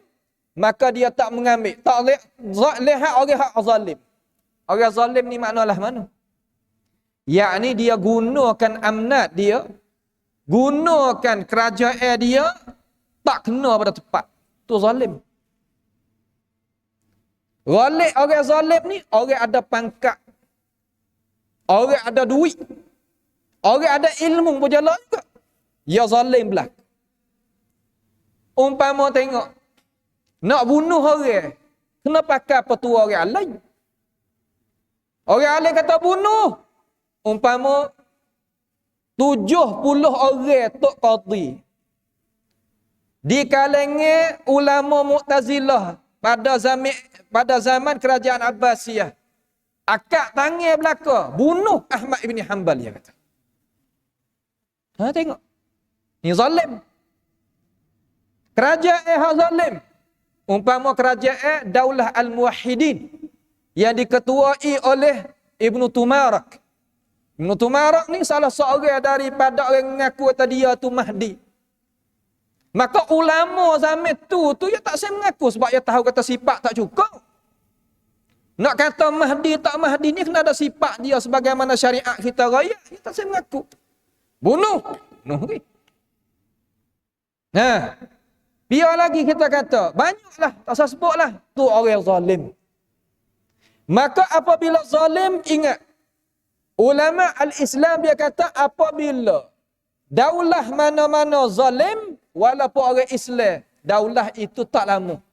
maka dia tak mengambil, tak lihat orang hak zalim. Orang zalim ni maknalah mana? Yakni dia gunakan amnat dia, gunakan kerajaan dia tak kena pada tepat. Tu zalim. Orang zalim ni, orang ada pangkat. Orang ada duit. Orang ada ilmu berjalan juga. Ya zalim belak. Umpama tengok. Nak bunuh orang. Kena pakai petua orang lain. Orang lain kata bunuh. Umpama 70 orang tok qadhi. Di kalangan ulama Mu'tazilah pada zaman kerajaan Abbasiyah, akak tangan belaka bunuh Ahmad ibn Hanbal, dia kata. Tengok. Ni zalim. Kerajaan zalim. Umpama kerajaan Daulah Al-Muwahhidin yang diketuai oleh Ibnu Tumarak. Ibnu Tumarak ni salah seorang daripada orang mengaku kata dia tu Mahdi. Maka ulama zaman tu dia tak saya mengaku sebab dia tahu kata sifat tak cukup. Nak kata Mahdi tak Mahdi ni kena ada sifat dia sebagaimana syariat kita raya. Dia tak saya mengaku. Bunuh. Nah, biar lagi kita kata, banyaklah, tak usah sebutlah. Tu orang zalim. Maka apabila zalim, ingat. Ulama al-Islam dia kata apabila daulah mana-mana zalim, walaupun orang Islam, daulah itu tak lama.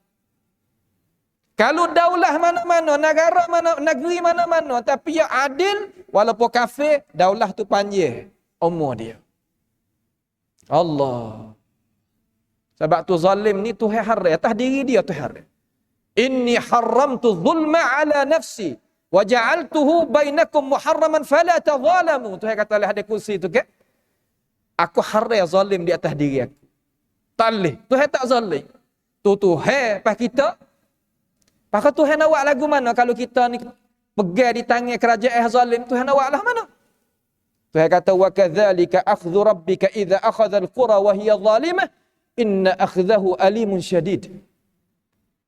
Kalau daulah mana-mana, negara mana, negeri mana-mana, tapi yang adil, walaupun kafir, daulah tu panjang umur dia. Allah. Sebab tu zalim ni Tuhan haram, atas diri dia Tuhan haram. Inni haramtu zulma ala nafsi wa ja'altuhu bainakum muharraman fala tadhalamu. Tuhan kata oleh hadis kursi tu kan? Aku haram zalim di atas diri aku. Tak boleh. Tuhan tak zalim. Tu Tuhan pas kita. Pakai Tuhan awak lagu mana kalau kita ni pegang di tangan kerajaan zalim, Tuhan awak lah mana? Tuhan kata wa kadzalika akhdhu rabbika idza akhadha al-qura wa hiya zalimah inna akhdahu alimun syadid.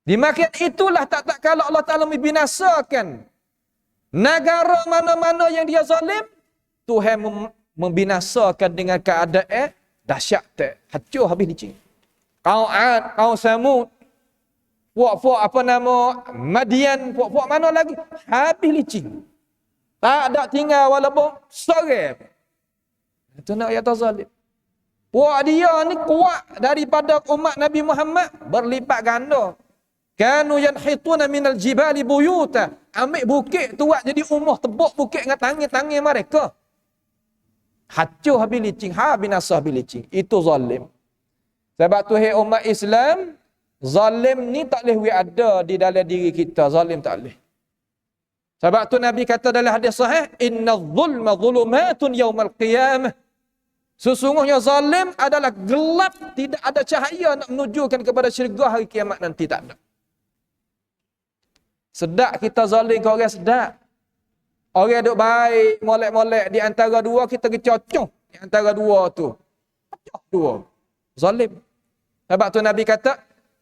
Dimaksud itulah tak kalau Allah Taala membinasakan negara mana-mana yang dia zalim, Tuhan membinasakan dengan keadaan dahsyat tak. Hancur habis licin. Kau Ad, kau Samud, puak-puak apa nama Madian, puak-puak mana lagi habis licin. Tak ada tinggal walaupun sore. Itu nak kata zalim. Puak dia ni kuat daripada umat Nabi Muhammad berlipat ganda. Kanu yanhituna minal jibali buyuta. Ambil bukit tu buat jadi rumah, tebuk bukit dengan tangan-tangan mereka. Hancur habis licin, binasa habis licin. Itu zalim. Sebab tu umat Islam, zalim ni tak boleh ada di dalam diri kita. Zalim tak boleh. Sebab tu Nabi kata dalam hadis sahih, inna zulma zulumatun yaumal qiyamah. Sesungguhnya zalim adalah gelap, tidak ada cahaya nak menunjukkan kepada syurga hari kiamat nanti, tak ada. Sedak kita zalim ke orang sedak. Orang duk baik, molek-molek di antara dua kita kecocok di antara dua tu. Pecah dua. Zalim. Sebab tu Nabi kata,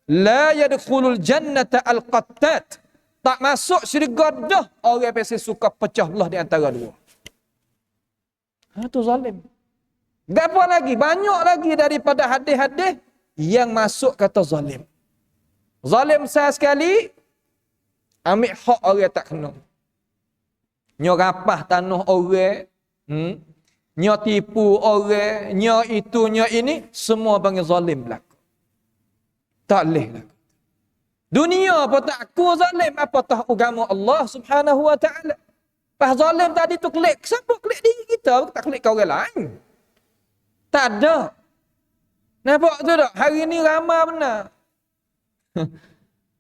la yadkhulul jannata al-qattat. Tak masuk syurga dah orang yang suka pecah belah di antara dua. Itu zalim. Apa lagi? Banyak lagi daripada hadis-hadis yang masuk kata zalim. Zalim saya sekali, ambil hak orang tak kena. Nyo rapah tanah orang, nyo tipu orang, nyo itu, nyo ini, semua panggil zalim berlaku. Tak boleh lah. Dunia apa tak aku zalim, apatah agama Allah Subhanahu wa taala. Pas zalim tadi tu klik, siapa klik diri kita, tak klik kau orang lain. Tak ada. Nampak tu tak? Hari ni ramai benar.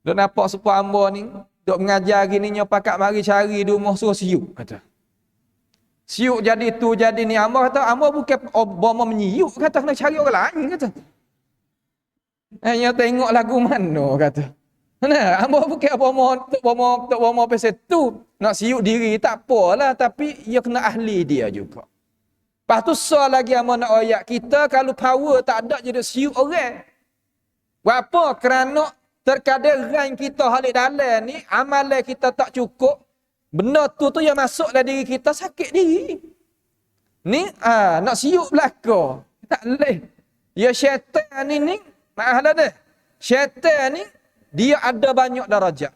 Duk nampak sepupu hamba ni, duk mengajar gini nyo pakat mari cari di rumah suruh siuk kata. Siuk jadi tu jadi ni, hamba kata hamba bukan bomo menyiuk kata, nak cari orang lain kata. Hanya tengok lagu mana kata. Nah, hamba bukan bomo pasal tu nak siuk diri tak apalah, tapi ia kena ahli dia juga. Lepas tu soal lagi hamba nak ayat kita kalau power tak ada jadi siuk orang. Berapa? Kerana terkadang rank kita halik dalam ni, amalan kita tak cukup, benda tu yang masuk dalam diri kita sakit diri. Ni nak siuk belaka. Tak boleh. Ya syaitan ni maaf lah dah. Syaitan ni dia ada banyak darajat.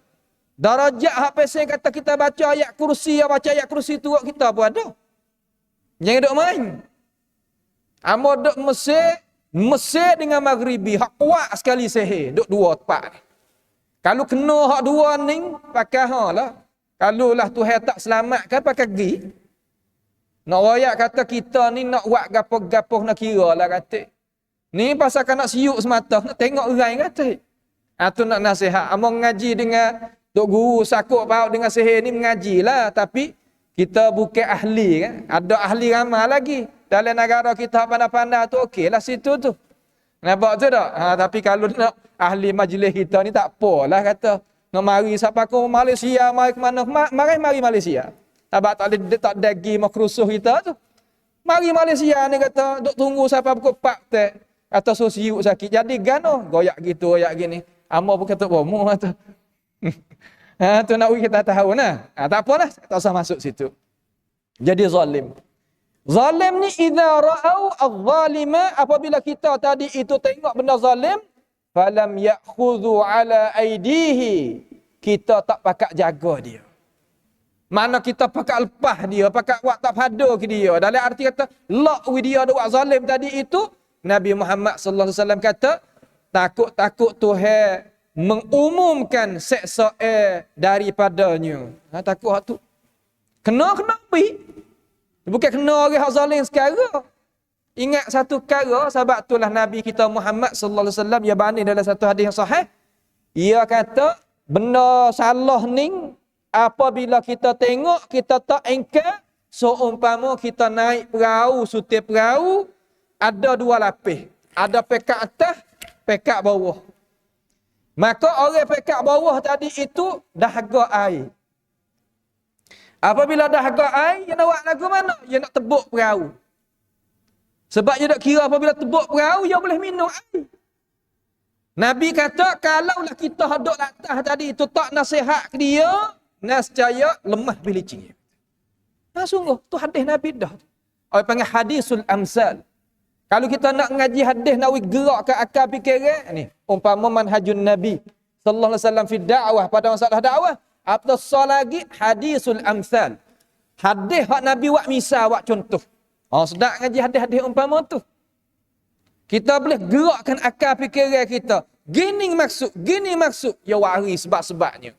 Darajat hak pesen kata kita baca ayat kursi, baca ayat kursi tu kita pun ada. Jangan duk main. Amo duk Mesir dengan Maghribi hak kuat sekali sihir, duk dua tempat ni. Kalau kena hak dua ni, pakai lah. Kalau lah Tuhan tak selamatkan, pakai pergi. Nak rakyat kata kita ni nak buat gapo-gapo nak kira lah kata. Ni pasal kan nak siuk semata, nak tengok orang kata. Tu nak nasihat. Among ngaji dengan Tok Guru sakut paut dengan sihir ni mengajilah, tapi kita bukan ahli kan. Ada ahli ramai lagi. Dalam negara kita pandai-pandai tu okeylah situ tu. Nampak tu tak? Tapi kalau nak ahli majlis kita ni tak apalah kata. Nak mari siapa ke Malaysia, mari ke mana? Mari Malaysia. Sebab tak dagi mau kerusuh kita tu. Mari Malaysia ni kata duk tunggu siapa pukul 4 tak. Kata sosiuk sakit. Jadi gano goyak gitu, goyak gini. Amo pun kata bomo kata. Tu nak kita tahu nah. Tak apalah, tak usah masuk situ. Jadi zalim. Zalim ni idza ra'au adh-dhalima, apabila kita tadi itu tengok benda zalim, falam ya'khudhu ala aidihi, kita tak pakat jaga dia. Mana kita pakat lepas dia, pakat buat tak pada ke dia. Dalam arti kata lak wi dia ada buat zalim tadi itu, Nabi Muhammad sallallahu alaihi wasallam kata takut-takut Tuhan mengumumkan seksa daripadanya. Takut hak tu. Kena pergi. Bukan kena orang hak zalim sekarang. Ingat satu perkara, sebab itulah Nabi kita Muhammad sallallahu alaihi wasallam dia bani dalam satu hadis yang sahih. Ia kata benda salah ni apabila kita tengok kita tak engkar, seumpama kita naik perahu, sutir perahu, ada dua lapis. Ada pekat atas, pekat bawah. Maka orang pekat bawah tadi itu dahaga air. Apabila dahaga air, dia nak buat lagu mana? Dia nak tebuk perahu. Sebab dia tak kira apabila tebuk perahu, dia boleh minum air. Nabi kata, kalaulah kita hadap atas tadi itu tak nasihat ke dia, nescaya lemah bilicin. Sungguh, tu hadis Nabi dah. Orang panggil hadisul amsal. Kalau kita nak ngaji hadis, nak gerak ke akal fikiran ni, umpama manhajun Nabi sallallahu alaihi wasallam fi dakwah, pada masalah dakwah, apa lagi hadisul amsal. Hadis hak Nabi buat misal, buat contoh. Sedap ngaji hadis-hadis umpama tu. Kita boleh gerakkan akal fikiran kita. Gini maksud, ya wari sebab-sebabnya.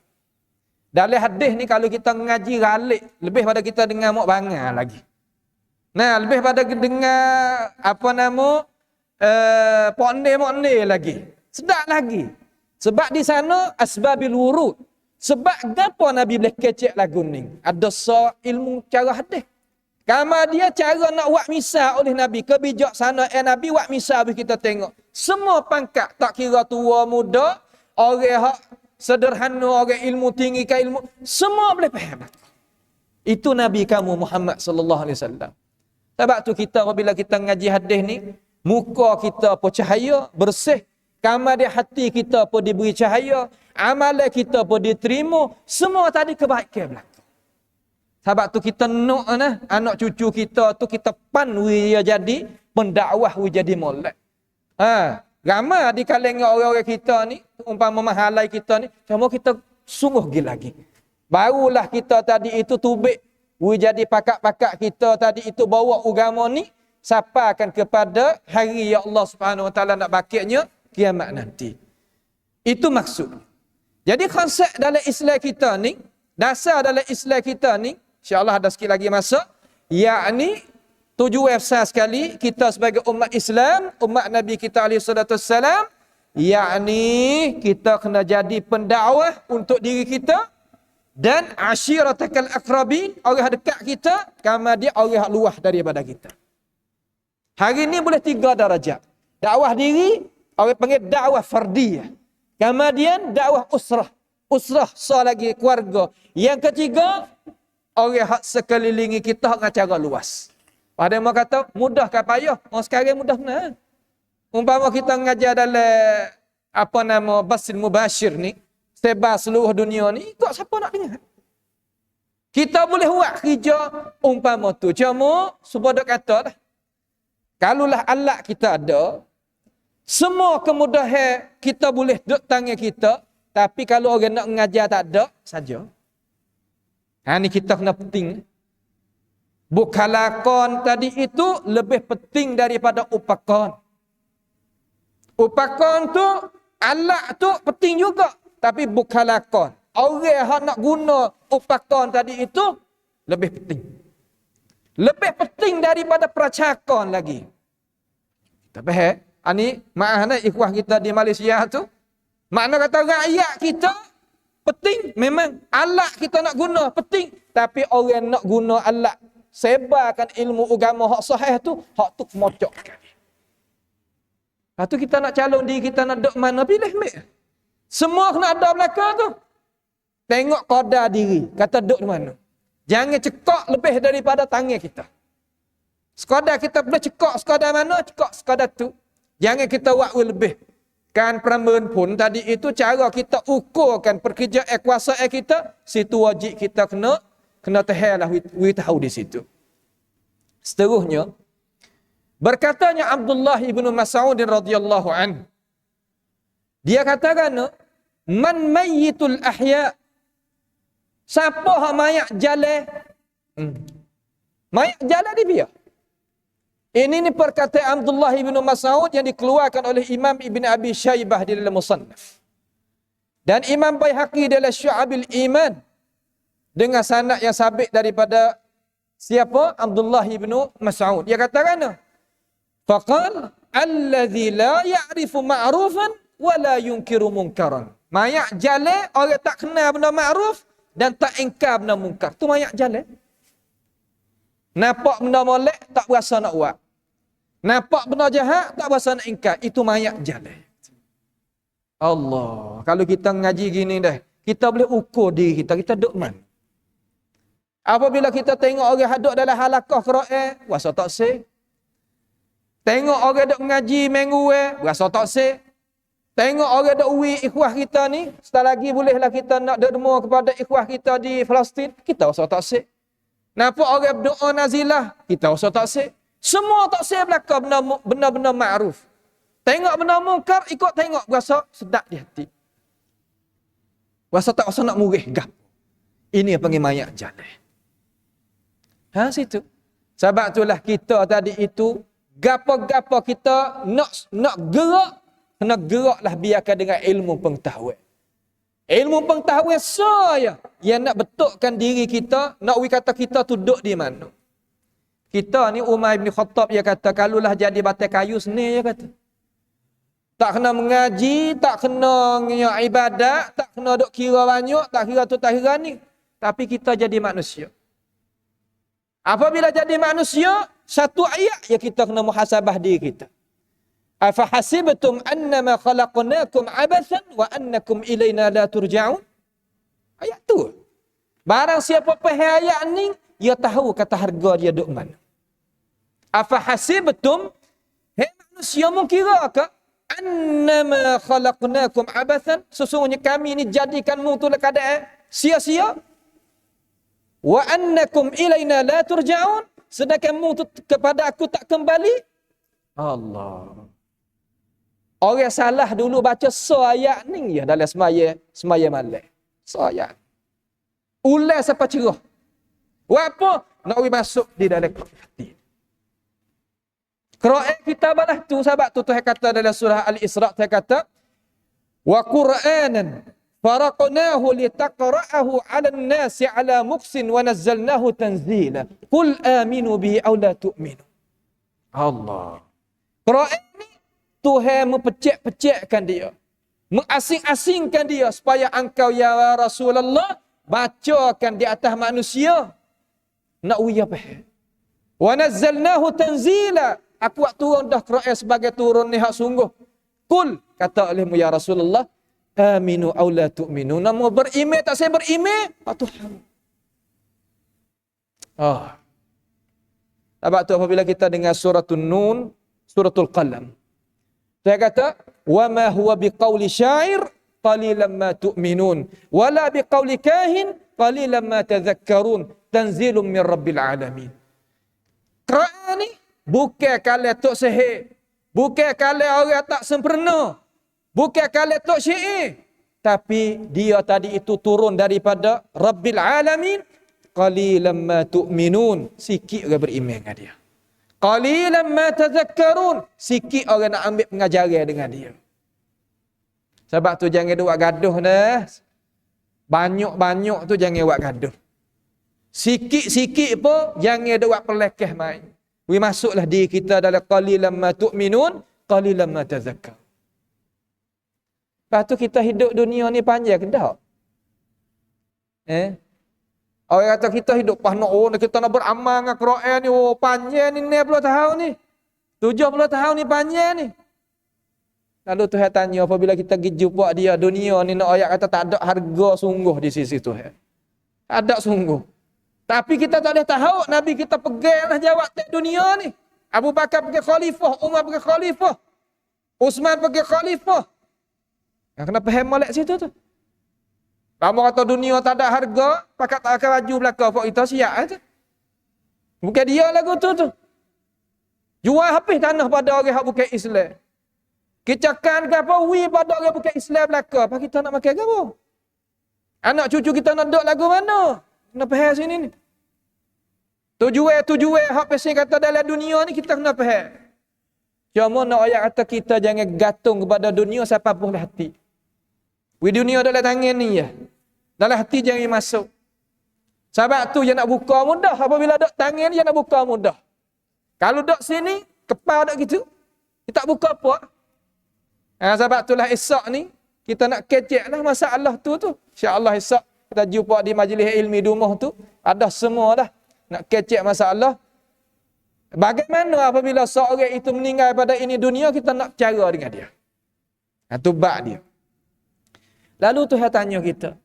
Dalam hadis ni kalau kita ngaji ralik, lebih pada kita dengar mok bangal lagi. Nah, lebih pada dengar apa nama ponde lagi. Sedap lagi. Sebab di sana asbabil wurud. Sebab apa Nabi boleh kecek lagu ni? Ada ilmu cara hadis. Kama dia cara nak buat misal oleh Nabi, kebijaksanaan Nabi buat misal bagi kita tengok. Semua pangkat, tak kira tua muda, orang hak sederhana, orang ilmu tinggi ke ilmu, semua boleh faham. Itu Nabi kamu Muhammad sallallahu alaihi wasallam. Sebab tu kita apabila kita ngaji hadis ni, Muka kita pun cahaya, bersih. Kamar di hati kita pun diberi cahaya. Amalan kita pun diterima. Semua tadi kebaikan berlaku. Sebab tu kita nak anak cucu kita tu kita pan dia jadi pendakwah, dia jadi molek. Ramai di kalangan orang-orang kita ni, umpama mahalai kita ni, cuma kita sungguh gila lagi. Barulah kita tadi itu tubik, jadi pakak-pakak kita tadi itu bawa agama ni, sampaikan kepada hari ya Allah Subhanahu Wa Taala nak bakitnya, kiamat nanti. Itu maksud. Jadi konsep dalam Islam kita ni, dasar dalam Islam kita ni, insya-Allah ada sikit lagi masa, yakni tujuan besar sekali kita sebagai umat Islam, umat Nabi kita alaihi salatu wassalam, yakni kita kena jadi pendakwah untuk diri kita dan ashiratakal aqrabin, orang dekat kita, kama dia orang luar daripada kita. Hari ni boleh 3 darajat. Dakwah diri, orang panggil dakwah fardiyah. Kemudian dakwah usrah. Usrah so lagi keluarga. Yang ketiga, orang hak sekelilingi kita dengan cara luas. Pada mau kata mudah ke payah? Orang sekarang mudah benar. Umpama kita mengajar dalam basil mubashir ni, sebar seluruh dunia ni, kok siapa nak dengar? Kita boleh buat kerja umpama tu. Cuma supaya kata dah. Kalulah alat kita ada, semua kemudahan kita boleh duduk tangan kita, tapi kalau orang nak mengajar tak ada, saja. Ni kita kena penting. Bukalakon tadi itu lebih penting daripada upakon. Upakon tu, alat tu penting juga. Tapi bukalakon. Orang yang nak guna upakon tadi itu lebih penting. Lebih penting daripada percakon lagi. Kita faham? Ini makna ikhwah kita di Malaysia tu. Makna kata rakyat kita penting. Memang alat kita nak guna penting. Tapi orang nak guna alat sebarkan ilmu agama hak sahih tu, hak tu kemocokkan. Lepas tu kita nak calon diri kita nak duduk mana, pilih mek. Semua kena ada belakang tu. Tengok qadar diri, kata duduk di mana. Jangan cekak lebih daripada tangan kita. Sekadar kita boleh cekak sekadar mana, cekak sekadar tu. Jangan kita buat lebih. Kan peramen pun tadi itu cara kita ukurkan pekerjaan kuasa kita, situ wajib kita kena tahalah we tahu di situ. Seterusnya berkatanya Abdullah ibn Mas'ud radhiyallahu anhu. Dia katakan, man mayyitul ahya. Siapa hak mayat jalan? Mayat jalan dia biar. Ini ni perkataan Abdullah ibn Mas'ud yang dikeluarkan oleh Imam Ibn Abi Shaybah di dalam Musannaf. Dan Imam Baihaqi dalam Syu'abil Iman dengan sanad yang sabit daripada siapa? Abdullah ibn Mas'ud. Dia katakan, faqal allazi la ya'rifu ma'rufan wa la yunkiru munkaran. Mayat jalan, orang tak kenal benda ma'ruf dan tak ingkar benda munkar. Tu mayat jalan. Nampak benda molek, tak berasa nak buat. Nampak benda jahat, tak berasa nak ingkar. Itu mayat jalan. Allah. Kalau kita ngaji gini dah, kita boleh ukur diri kita. Kita duduk mana? Apabila kita tengok orang duduk dalam halaqah Quran, berasa tak sah. Tengok orang duduk mengaji minggu, berasa tak sah. Tengok orang duduk uwi ikhwah kita ni, setelah lagi bolehlah kita nak derma kepada ikhwah kita di Palestin, kita berasa tak sah. Nampak orang berdoa nazilah, kita rasa tak sah. Semua tak sah belaka benda-benda ma'ruf. Tengok benda mungkar, ikut tengok, berasa sedap di hati. Berasa tak rasa nak murih gap. Ini yang panggil mayat jalan. Situ. Sebab itulah kita tadi itu, gapo-gapo kita nak gerak, kena geraklah biarkan dengan ilmu pengetahuan. Ilmu pengetahuan saya yang nak betulkan diri kita, nak kata kita tu duduk di mana. Kita ni Umar bin Khattab dia kata, kalulah jadi batai kayu seni dia kata. Tak kena mengaji, tak kena ibadat, tak kena duk kira banyak, tak kira tu tak kira ni. Tapi kita jadi manusia. Apabila jadi manusia, satu ayat yang kita kena muhasabah diri kita. Afa hasibtum annama khalaqnakum abathan wa annakum ilaina la turja'un. Ayat tu. Barang siapa faham ayat ni, dia tahu kata harga dia duk mana. Afa hasibtum, hei manusia mengkira ke annama khalaqnakum abathan, sesungguhnya kami ini jadikanmu tu dalam keadaan sia-sia, wa annakum ilaina la turja'un, sedangkan mu tu kepada aku tak kembali. Allah. Orang salah dulu baca so ayat ni ya dalam semaya malam. So ayat. Ulas siapa cerah. Apa? Nak masuk di dalam hati. Qira'at kita balah tu sahabat tu Tuhan kata dalam surah Al-Isra, Tuhan kata wa Qur'anan faraqnahu litaqra'ahu 'alan nasi 'ala muqsin wa nazzalnahu tanzila. Qul aminu bihi aw la tu'minu. Allah. Qira'at ni Tuhan mempecek-pecekkan dia. Mengasing-asingkan dia supaya engkau ya Rasulullah bacakan di atas manusia. Nak uya faham. Wa nazzalnahu tanzila. Aku buat turun dah Quran sebagai turun ni hak sungguh. Qul kata olehmu ya Rasulullah, aminu aw la tu'minu. Namu beriman tak saya beriman? Tuhan. Sebab tu apabila kita dengar suratul Nun, suratul Qalam. Saya kata, wa ma huwa biqauli syair qalilan ma tu'minun wa la biqauli kahin qalilan ma tadhakkarun tanzilun min rabbil alamin. Quran ni bukan kalau tok sihir, bukan kalau orang tak sempurna, bukan kalau tok syair, tapi dia tadi itu turun daripada Rabbil Alamin. Qalilan ma tu'minun, sikit orang beriman dengan dia. Qalilan ma tadhakkarun, sikit orang nak ambil pengajaran dengan dia. Sebab tu jangan buat gaduh dah. Banyak-banyak tu jangan buat gaduh. Sikit-sikit pun jangan buat pelekeh main. Masuklah diri kita dalam qalilan ma tu'minun, qalilan ma tadhakkar. Lepas tu kita hidup dunia ni panjang ke tak? Orang kata kita hidup panjang, kita nak beramal dengan Quran ni, panjang ni 60 tahun ni. 70 tahun ni panjang ni. Lalu Tuhan tanya apabila kita pergi jumpa dia, dunia ni nak ayat kata tak ada harga sungguh di sisi Tuhan. Tak ada sungguh. Tapi kita tak boleh tahu, Nabi kita peganglah jawab tak dunia ni. Abu Bakar pergi khalifah, Umar pergi khalifah, Uthman pergi khalifah. Kenapa hemat situ tu? Kamu kata dunia tak ada harga, pakat tak akan baju belakang, pak kita siap aja. Bukan dia lagu tu. Jual habis tanah pada orang yang bukan Islam. Kecakan ke apa, pada orang bukan Islam belakang, apa kita nak makan ke apa? Anak cucu kita nak duduk lagu mana? Kena faham sini ni. Tujuan hak pesan kata dalam dunia ni kita kena faham. Cuma nak ayat kata kita jangan gantung kepada dunia siapa pun hati. Dunia dalam tangan ni ya. Dalam hati jangan masuk. Sebab tu yang nak buka mudah. Apabila dok tangan yang nak buka mudah. Kalau dok sini, kepal dok gitu, kita tak buka apa. Sebab itulah esok ni kita nak keceklah masalah tu. Insya-Allah esok kita jumpa di majlis ilmi di rumah tu, ada semua dah nak kecek masalah. Bagaimana apabila seorang itu meninggal pada ini dunia, kita nak cara dengan dia. Itu bab dia. Lalu Tuhan tanya kita,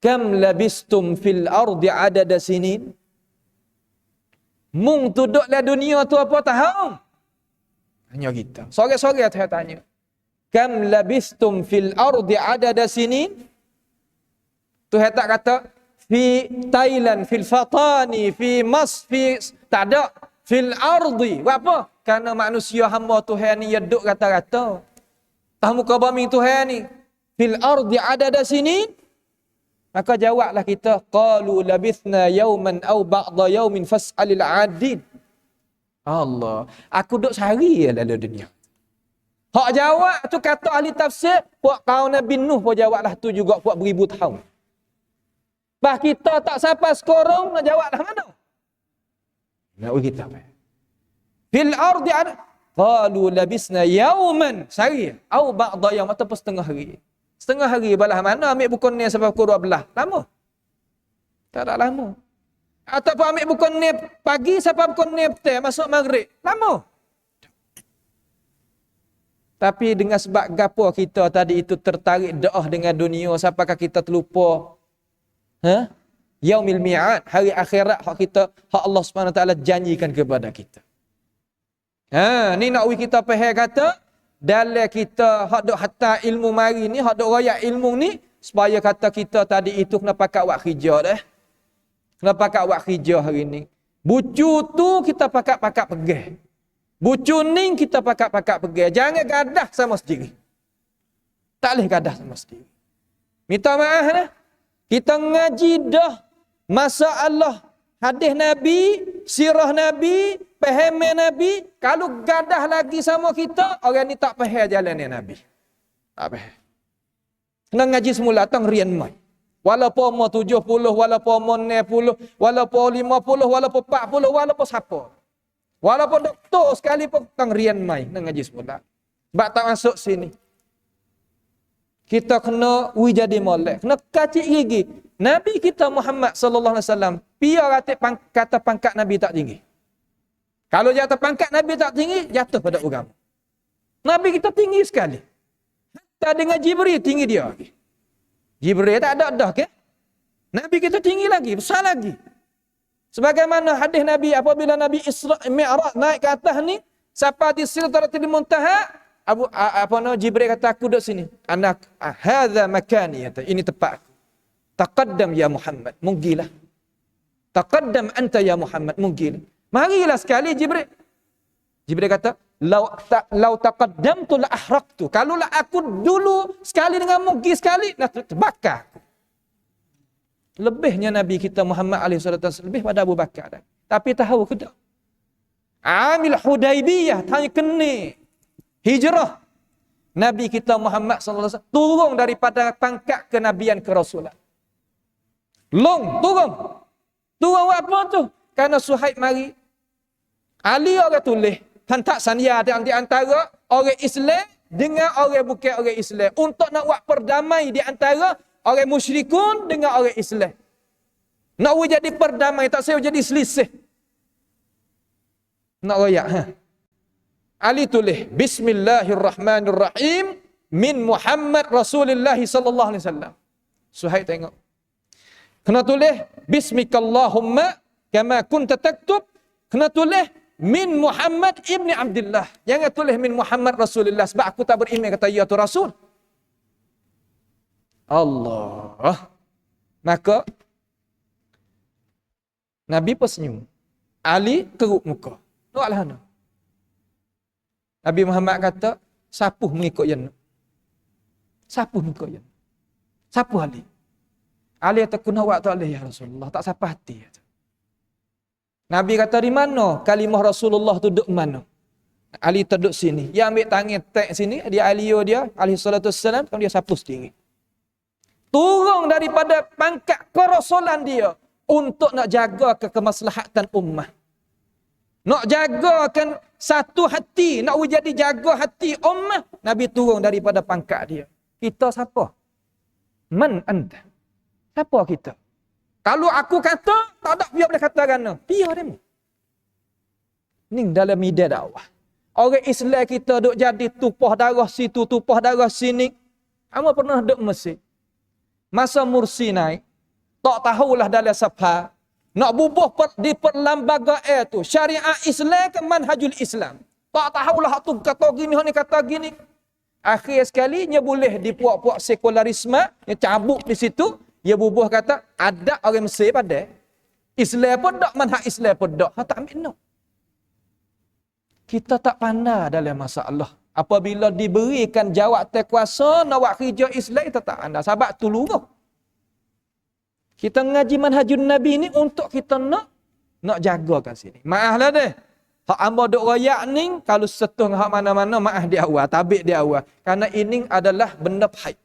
kam labistum fil ardi adada sinin? Mung tu duduk dalam dunia tu apa tahun? Tanya kita. Sore-sore Tuhan tanya. Kam labistum fil ardi adada sinin? Tuhan tak kata fi Thailand, fil Fatani, fi Mas, fi tak ada fil ardi. Apa? Karena manusia hamba Tuhan ni duduk rata-rata. Tahu muka bumi Tuhan ni fil ardi adada sinin. Maka jawablah kita, qalu labithna yawman aw ba'da yawmin fas'alil 'adin. Allah, aku duduk sehari dalam dunia. Hak jawab tu kata ahli tafsir, puak kaum Nabi Nuh pun jawablah tu juga puak beribu tahun. Bah kita tak sampai sekarang nak jawab dah mana? Nak kita apa? Fil ardi ada qalu labisna yawman sehari au ba'da yawm ataupun setengah hari. Setengah hari balah mana ambil buku ni sampai pukul 12. Lama. Tak ada lama. Ataupun ambil buku ni pagi sampai pukul ni petang masuk maghrib. Lama. Tapi dengan sebab gapo kita tadi itu tertarik doa dengan dunia sampaikan kita terlupa yaumil mi'ad, hari akhirat hak kita, hak Allah Subhanahu Wa Taala janjikan kepada kita. Ni nak kita faham kata dalam kita hak dok hatta ilmu mari ni, hak dok royak ilmu ni supaya kata kita tadi itu kena pakai buat kerja dah. Kena pakai buat kerja hari ni. Bucu tu kita pakai pegang. Bucu ni kita pakai pegang. Jangan gadah sama sendiri. Tak boleh gadah sama sendiri. Minta maaf dah. Kita ngaji dah masalah hadis Nabi, sirah Nabi, faham Nabi. Kalau gadah lagi sama kita, orang ni tak faham jalan Nabi. Tak faham. Kena ngaji semula, tang rian mai. Walaupun umur 70, walaupun umur 60, walaupun 50, walaupun 40, walaupun siapa. Walaupun doktor sekali pun tang rian mai, kena ngaji semula. Sebab tak masuk sini. Kita kena jadi molek, kena kacik gigi. Nabi kita Muhammad sallallahu alaihi wasallam, pia kata pangkat Nabi tak tinggi. Kalau jatuh pangkat Nabi tak tinggi, jatuh pada agama. Nabi kita tinggi sekali. Hatta dengan Jibril tinggi dia. Jibril tak ada dah ke? Nabi kita tinggi lagi, besar lagi. Sebagaimana hadis Nabi apabila Nabi Isra Mi'raj naik ke atas ni, sampai di Sidratil Muntaha, Jibril kata aku duduk sini. Anak hadza makani, kata ini tempat. Taqaddam ya Muhammad, munggilah. Taqaddam anta ya Muhammad, munggilah. Marilah sekali Jibril. Jibril kata, lau taqaddamtu la ahraqtu. Kalaulah aku dulu sekali dengan munggi sekali, nak terbakar aku. Lebihnya Nabi kita Muhammad alaihi salatu wasallam lebih pada Abu Bakar. Tapi tahu ke tak? Amil Hudaibiyah tanya kene hijrah. Nabi kita Muhammad sallallahu alaihi wasallam turun daripada pangkat kenabian ke rasulan. Turun. Turun apa tu? Karena Suhaib mari. Ali orang tulis, hantar sania di antara orang Islam dengan orang bukan orang Islam untuk nak buat perdamai di antara orang musyrikun dengan orang Islam. Nak jadi perdamai, tak saya jadi selisih. Nak royak, Ali tulis, Bismillahirrahmanirrahim min Muhammad Rasulullah sallallahu alaihi wasallam. Suhaib tengok. Kena tulis, Bismikallahumma kama kunta taktub. Kena tulis, min Muhammad ibni Abdullah. Jangan tulis min Muhammad Rasulullah sebab aku tak beriman kata ya tu Rasul. Allah. Maka Nabi pun senyum. Ali keruk muka. Tengoklah anda. Nabi Muhammad kata, sapuh mengikut yang sapuh mengikut yang. Sapuh Ali. Ali kata, kuna awak tak boleh ya Rasulullah. Tak sapah hati. Nabi kata, di mana kalimah Rasulullah tu duduk mana? Ali terduduk sini. Dia ambil tangan tek sini. Dia alio dia. Alaihi salatu wassalam. Dia sapuh sendiri. Turun daripada pangkat kerasulan dia. Untuk nak jaga kemaslahatan ummah. Nak jagakan satu hati. Nak jadi jaga hati ummah. Nabi turun daripada pangkat dia. Kita siapa? Man anta? Siapa kita? Kalau aku kata, tak ada biar boleh kata kerana. Biar dia. Ini dalam media dakwah. Orang Islam kita duk jadi tumpah darah situ, tumpah darah sini. Kamu pernah duk Mesir. Masa Mursi naik, tak tahulah dalam sabha. Nak bubuh di perlembagaan tu. Syariat Islam ke manhajul Islam. Tak tahulah tu kata gini, ni kata gini. Akhir sekali, dia boleh di puak-puak sekularisme, dia cabut di situ. Dia bubuh kata, ada orang Mesir pada. Islam pun tak, manhaj Islam pun tak. Tak ambil no. Kita tak pandai dalam masalah. Apabila diberikan jawatan kuasa, nak buat kerja Islam, kita tak pandai. Sebab tu luruh. Kita ngaji manhajun Nabi ni untuk kita nak jagakan sini. Maaf lah deh. Hak amba duk royak ni, kalau setung hak mana-mana, maaf di awal, tabik di awal. Karena ini adalah benda haid.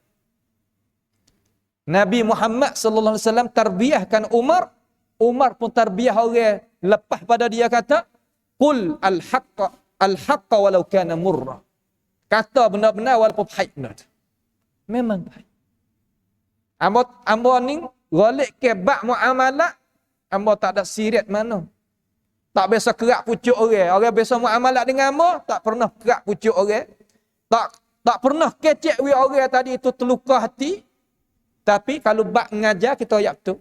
Nabi Muhammad sallallahu alaihi wasallam tarbiyahkan Umar. Umar pun tarbiyah orang lepas pada dia kata, "Qul al-haqqa walau kana murra." Kata benar-benar walaupun pahit benar. Memang pahit. Amba ni golek ke bab muamalah, amba tak ada siriat mana. Tak biasa kerak pucuk orang. Orang biasa muamalah dengan amba, tak pernah kerak pucuk orang. Tak pernah kecek wi orang tadi itu terluka hati. Tapi kalau bak mengajar kita ayat tu.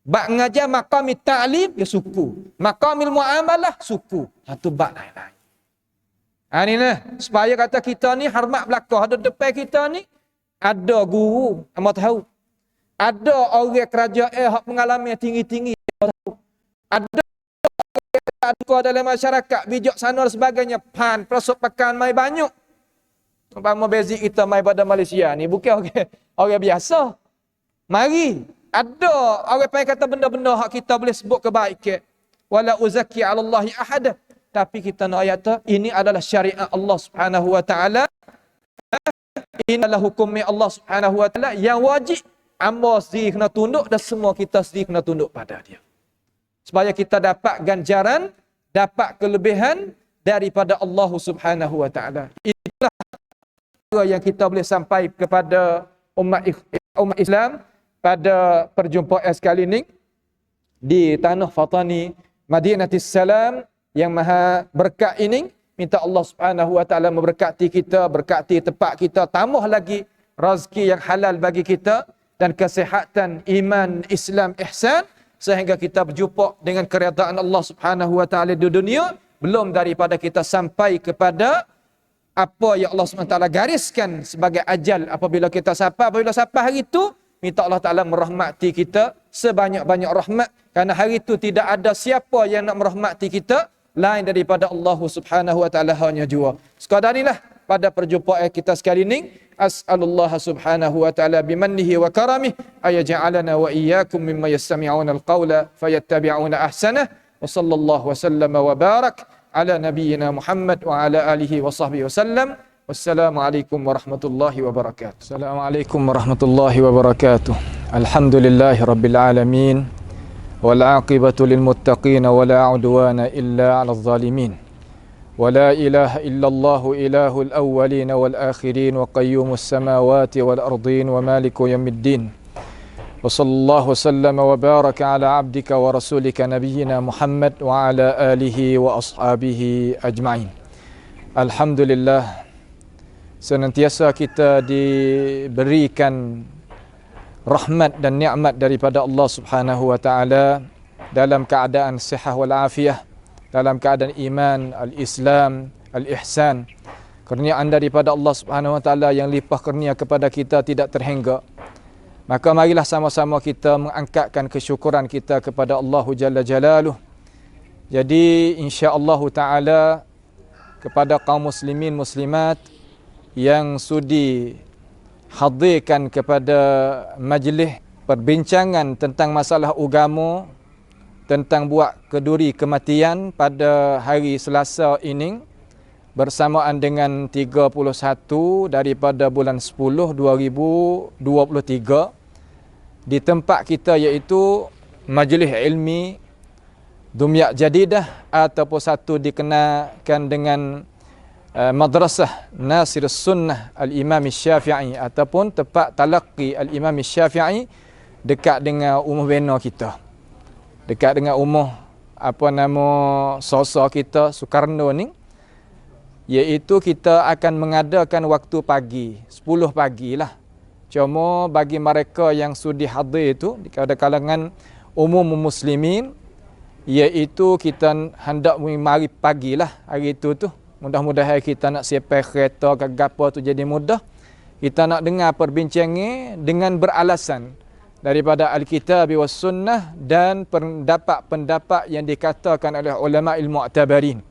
Bak ngajar maqamit ta'lim, ya suku. Maqamil muamalah, suku. Satu bak lain-lain. Ini lah, supaya kata kita ni hormat belakang. Ada depan kita ni, ada guru, amo tahu. Ada orang kerajaan hak pengalaman tinggi-tinggi, tahu. Ada orang dalam masyarakat, bijak sana dan sebagainya, pan, perasuk pakan mai banyak. Umpama basic kita mai pada Malaysia ni, bukan orang biasa. Mari, ada orang pengen kata benda-benda hak kita boleh sebut kebaikan. Wala uzaki 'ala Allahi ahada. Tapi kita nak ayat tu, ini adalah syariat Allah Subhanahu wa taala. Ini adalah hukum Allah Subhanahu wa taala yang wajib hamba sendiri kena tunduk dan semua kita sendiri kena tunduk pada dia. Supaya kita dapat ganjaran, dapat kelebihan daripada Allah Subhanahu wa taala. Itulah yang kita boleh sampai kepada umat Islam pada perjumpaan sekali ini di tanah Fatani, Madinatis Salam yang maha berkat ini. Minta Allah Subhanahu wa taala memberkati kita, berkati tempat kita, tambah lagi rezeki yang halal bagi kita dan kesihatan iman, Islam, ihsan sehingga kita berjumpa dengan keredaan Allah Subhanahu wa taala di dunia, belum daripada kita sampai kepada apa yang Allah Subhanahu wa taala gariskan sebagai ajal apabila kita apabila sampai hari itu, minta Allah Taala merahmati kita sebanyak-banyak rahmat, kerana hari itu tidak ada siapa yang nak merahmati kita lain daripada Allah Subhanahu wa taala hanya jua. Sekadar inilah pada perjumpaan kita sekali ini, as'alullah subhanahu wa ta'ala bimannihi wa karamih ayaj'alana wa iyyakum mimma yastami'una al-qawla fayattabi'una ahsanah wa sallallahu wa sallama wa barak ala nabiyyina Muhammad wa ala alihi wa sahbihi wa sallam. Wassalamualaikum warahmatullahi wabarakatuh. Assalamualaikum warahmatullahi wabarakatuh. Alhamdulillahi rabbil alamin. Wal aqibatu lil muttaqin wa la 'udwana illa 'alal zalimin. Wa la ilaha illallah ilahul awwalin wal akhirin wa qayyumus samawati wal ardin wa maliku yawmiddin. Wa sallallahu sallama wa baraka ala 'abdika wa rasulika nabiyyina Muhammad wa ala alihi wa ashabihi ajma'in. Alhamdulillah, senantiasa kita diberikan rahmat dan nikmat daripada Allah Subhanahu wa taala dalam keadaan sihat wal afiah, dalam keadaan iman, al-Islam, al-ihsan. Kurniaan daripada Allah Subhanahu wa taala yang limpah kurnia kepada kita tidak terhingga. Maka marilah sama-sama kita mengangkatkan kesyukuran kita kepada Allah Jalla Jalaluh. Jadi insya-Allah taala kepada kaum muslimin muslimat yang sudi hadirkan kepada majlis perbincangan tentang masalah agama, tentang buat keduri kematian pada hari Selasa ini bersamaan dengan 31 daripada bulan 10 2023 di tempat kita, iaitu majlis ilmi Dumyak Jadidah ataupun satu dikenakan dengan Madrasah Nasir Sunnah Al-Imam Syafi'i ataupun tempat talaqi Al-Imam Syafi'i dekat dengan umur bena kita, dekat dengan umur apa nama sosok kita Soekarno ni, iaitu kita akan mengadakan waktu pagi 10 pagi lah. Cuma bagi mereka yang sudi hadir itu di kalangan umum muslimin, iaitu kita hendak mari pagi lah hari itu tu. Mudah-mudahan kita nak siapkan kereta ke apa tu jadi mudah. Kita nak dengar perbincangan dengan beralasan daripada Alkitab was Sunnah dan pendapat-pendapat yang dikatakan oleh ulama al-mu'tabarin,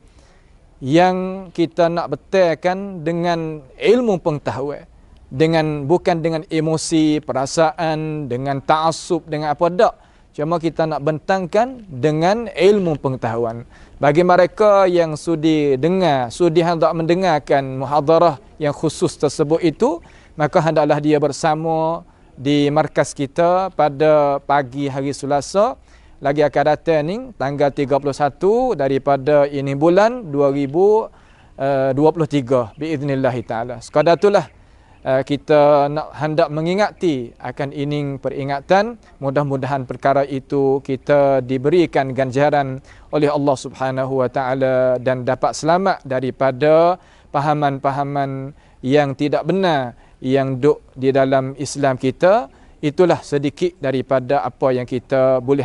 yang kita nak betulkan dengan ilmu pengetahuan, dengan bukan dengan emosi, perasaan, dengan ta'assub, dengan apa dak. Cuma kita nak bentangkan dengan ilmu pengetahuan. Bagi mereka yang sudi dengar, sudi hendak mendengarkan muhadarah yang khusus tersebut itu, maka hendaklah dia bersama di markas kita pada pagi hari Selasa lagi akan datang ni, tanggal 31 daripada ini bulan 2023 biiznillah taala. Sekadar itulah kita nak hendak mengingati akan ini peringatan. Mudah-mudahan perkara itu kita diberikan ganjaran oleh Allah Subhanahu wa taala dan dapat selamat daripada pahaman-pahaman yang tidak benar yang duk di dalam Islam kita. Itulah sedikit daripada apa yang kita boleh